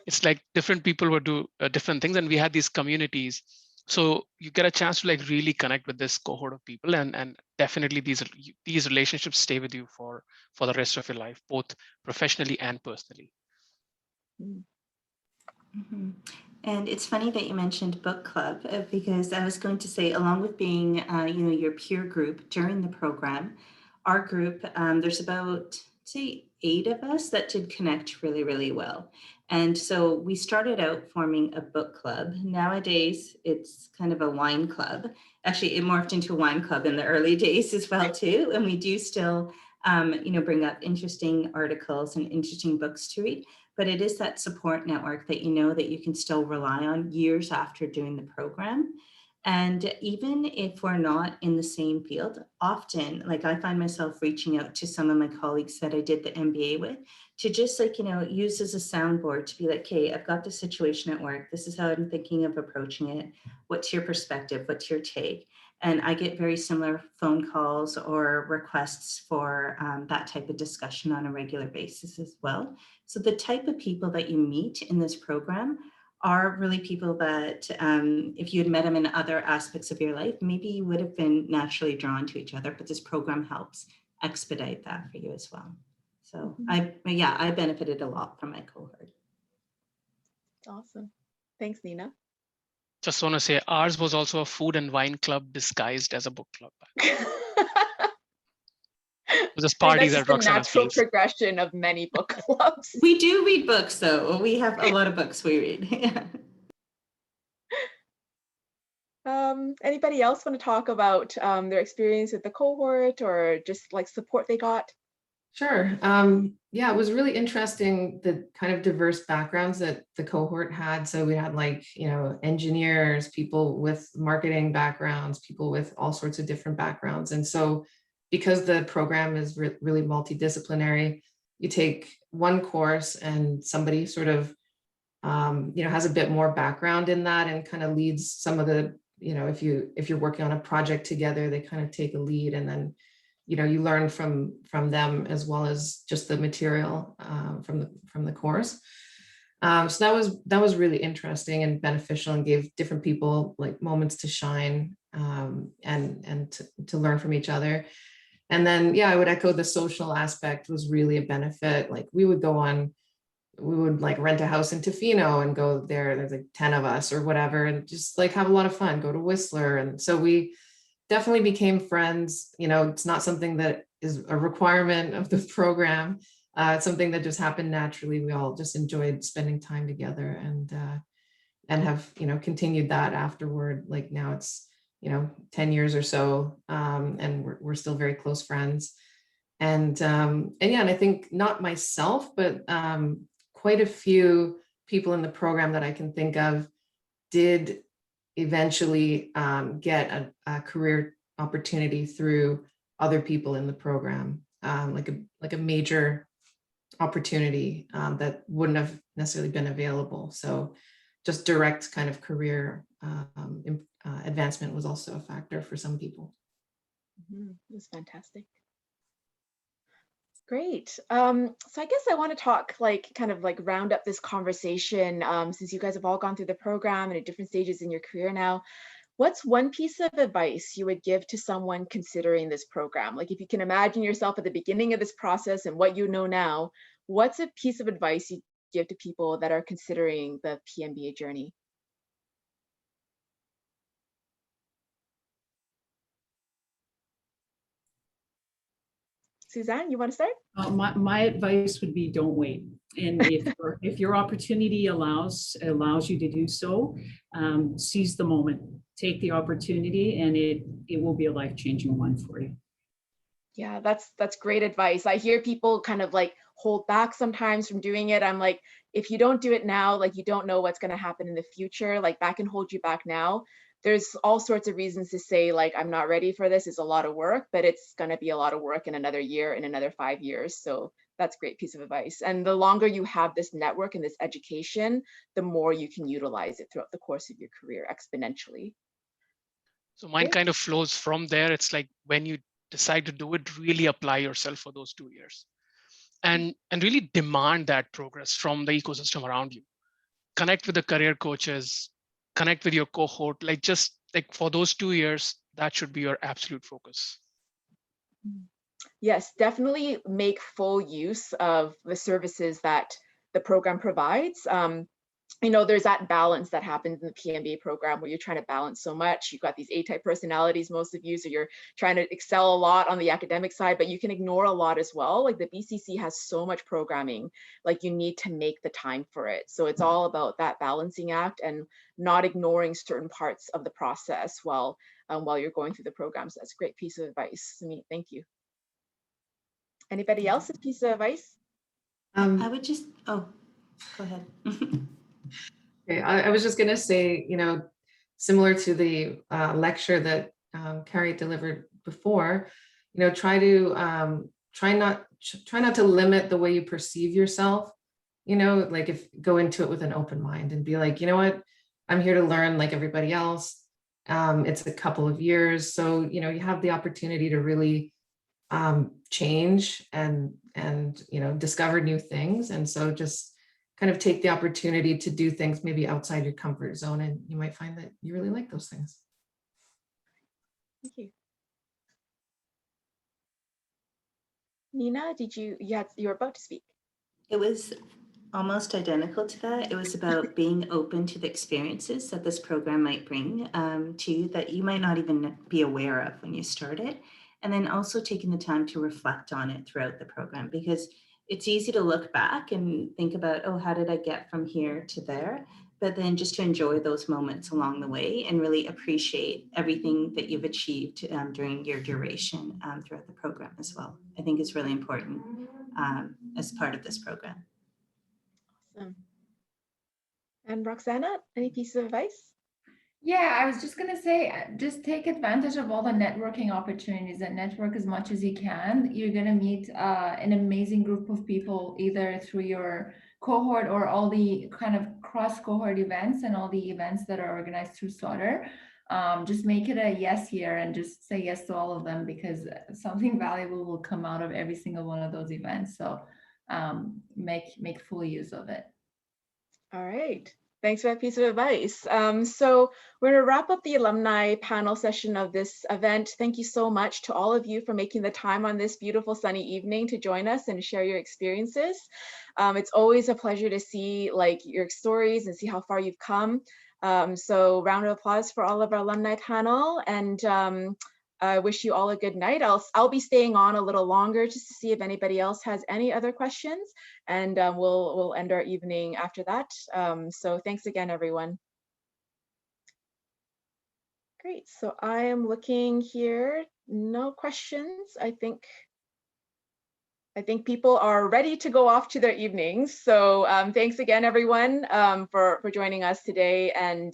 F: It's like different people would do different things, and we had these communities. So you get a chance to like really connect with this cohort of people, and definitely these relationships stay with you for the rest of your life, both professionally and personally.
H: Mm-hmm. And it's funny that you mentioned book club, because I was going to say, along with being, your peer group during the program, our group, there's about say 8 of us that did connect really, really well. And so we started out forming a book club. Nowadays, it's kind of a wine club. Actually, it morphed into a wine club in the early days as well, too. And we do still, bring up interesting articles and interesting books to read. But it is that support network that you know that you can still rely on years after doing the program. And even if we're not in the same field, often, like I find myself reaching out to some of my colleagues that I did the MBA with to just use as a soundboard to be like, hey, I've got this situation at work. This is how I'm thinking of approaching it. What's your perspective? What's your take? And I get very similar phone calls or requests for that type of discussion on a regular basis as well. So the type of people that you meet in this program are really people that if you had met them in other aspects of your life, maybe you would have been naturally drawn to each other, but this program helps expedite that for you as well. So I benefited a lot from my cohort.
A: Awesome. Thanks, Nina.
F: Just want to say ours was also a food and wine club disguised as a book club. It was just parties at Roxana's
A: natural
F: place.
A: progression of many book clubs.
H: We do read books, though. We have a lot of books we read.
A: Anybody else want to talk about their experience with the cohort or just like support they got?
J: Sure. Yeah, it was really interesting, the kind of diverse backgrounds that the cohort had. So we had engineers, people with marketing backgrounds, people with all sorts of different backgrounds. And so because the program is really multidisciplinary, you take one course and somebody sort of, has a bit more background in that and kind of leads some of the, if you're working on a project together, they kind of take a lead, and then you learn from them as well as just the material from the course. So that was really interesting and beneficial, and gave different people like moments to shine and to learn from each other. And then, I would echo the social aspect was really a benefit. Like we would rent a house in Tofino and go there. There's like 10 of us or whatever, and just like have a lot of fun, go to Whistler. And so we definitely became friends. It's not something that is a requirement of the program. It's something that just happened naturally. We all just enjoyed spending time together and have, continued that afterward. Like now it's, 10 years or so, and we're still very close friends. And I think not myself, but quite a few people in the program that I can think of did eventually get a career opportunity through other people in the program, like a major opportunity that wouldn't have necessarily been available. So just direct kind of career advancement was also a factor for some people.
A: It was fantastic. Great. So I guess I want to talk round up this conversation since you guys have all gone through the program and at different stages in your career now. What's one piece of advice you would give to someone considering this program? Like if you can imagine yourself at the beginning of this process and what you know now, what's a piece of advice you give to people that are considering the PMBA journey? Suzanne, you want to start?
G: My advice would be don't wait. And if your opportunity allows you to do so, seize the moment, take the opportunity, and it will be a life-changing one for you.
A: Yeah, that's great advice. I hear people kind of like hold back sometimes from doing it. I'm like, if you don't do it now, like you don't know what's going to happen in the future, like that can hold you back now. There's all sorts of reasons to say like, I'm not ready for this. It's a lot of work, but it's going to be a lot of work in another year, in another 5 years. So that's a great piece of advice. And the longer you have this network and this education, the more you can utilize it throughout the course of your career exponentially.
F: So mine kind of flows from there. It's like when you decide to do it, really apply yourself for those 2 years and really demand that progress from the ecosystem around you. Connect with the career coaches, connect with your cohort, like just like for those 2 years, that should be your absolute focus.
A: Yes, definitely make full use of the services that the program provides. you know, there's that balance that happens in the PMBA program where you're trying to balance so much. You've got these A-type personalities, most of you, so you're trying to excel a lot on the academic side, but you can ignore a lot as well. Like the BCC has so much programming, like you need to make the time for it. So it's all about that balancing act and not ignoring certain parts of the process while you're going through the program. So that's a great piece of advice, Sumit. Thank you. Anybody else's piece of advice?
H: I would just, oh, go ahead.
J: Okay, I was just going to say, you know, similar to the lecture that Kari delivered before, you know, try not to limit the way you perceive yourself. You know, like if go into it with an open mind and be like, you know what, I'm here to learn like everybody else. It's a couple of years, so you know, you have the opportunity to really change and you know, discover new things, and so just kind of take the opportunity to do things maybe outside your comfort zone, and you might find that you really like those things.
A: Thank you. Nina, you were about to speak.
H: It was almost identical to that. It was about being open to the experiences that this program might bring to you that you might not even be aware of when you start it. And then also taking the time to reflect on it throughout the program, because it's easy to look back and think about, oh, how did I get from here to there? But then just to enjoy those moments along the way and really appreciate everything that you've achieved during your duration throughout the program as well. I think is really important as part of this program.
A: Awesome. And Roxana, any piece of advice?
I: Yeah, I was just going to say, just take advantage of all the networking opportunities and network as much as you can. You're going to meet an amazing group of people, either through your cohort or all the kind of cross cohort events and all the events that are organized through Sauder. Just make it a yes here and just say yes to all of them, because something valuable will come out of every single one of those events. So make full use of it.
A: All right. Thanks for that piece of advice. So we're going to wrap up the alumni panel session of this event. Thank you so much to all of you for making the time on this beautiful sunny evening to join us and share your experiences. It's always a pleasure to see like your stories and see how far you've come. So round of applause for all of our alumni panel, and I wish you all a good night. I'll be staying on a little longer just to see if anybody else has any other questions, and we'll end our evening after that. So thanks again, everyone. Great. So I am looking here. No questions. I think people are ready to go off to their evenings. So thanks again, everyone, for joining us today, and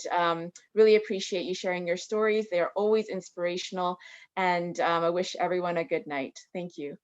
A: really appreciate you sharing your stories. They are always inspirational, and I wish everyone a good night. Thank you.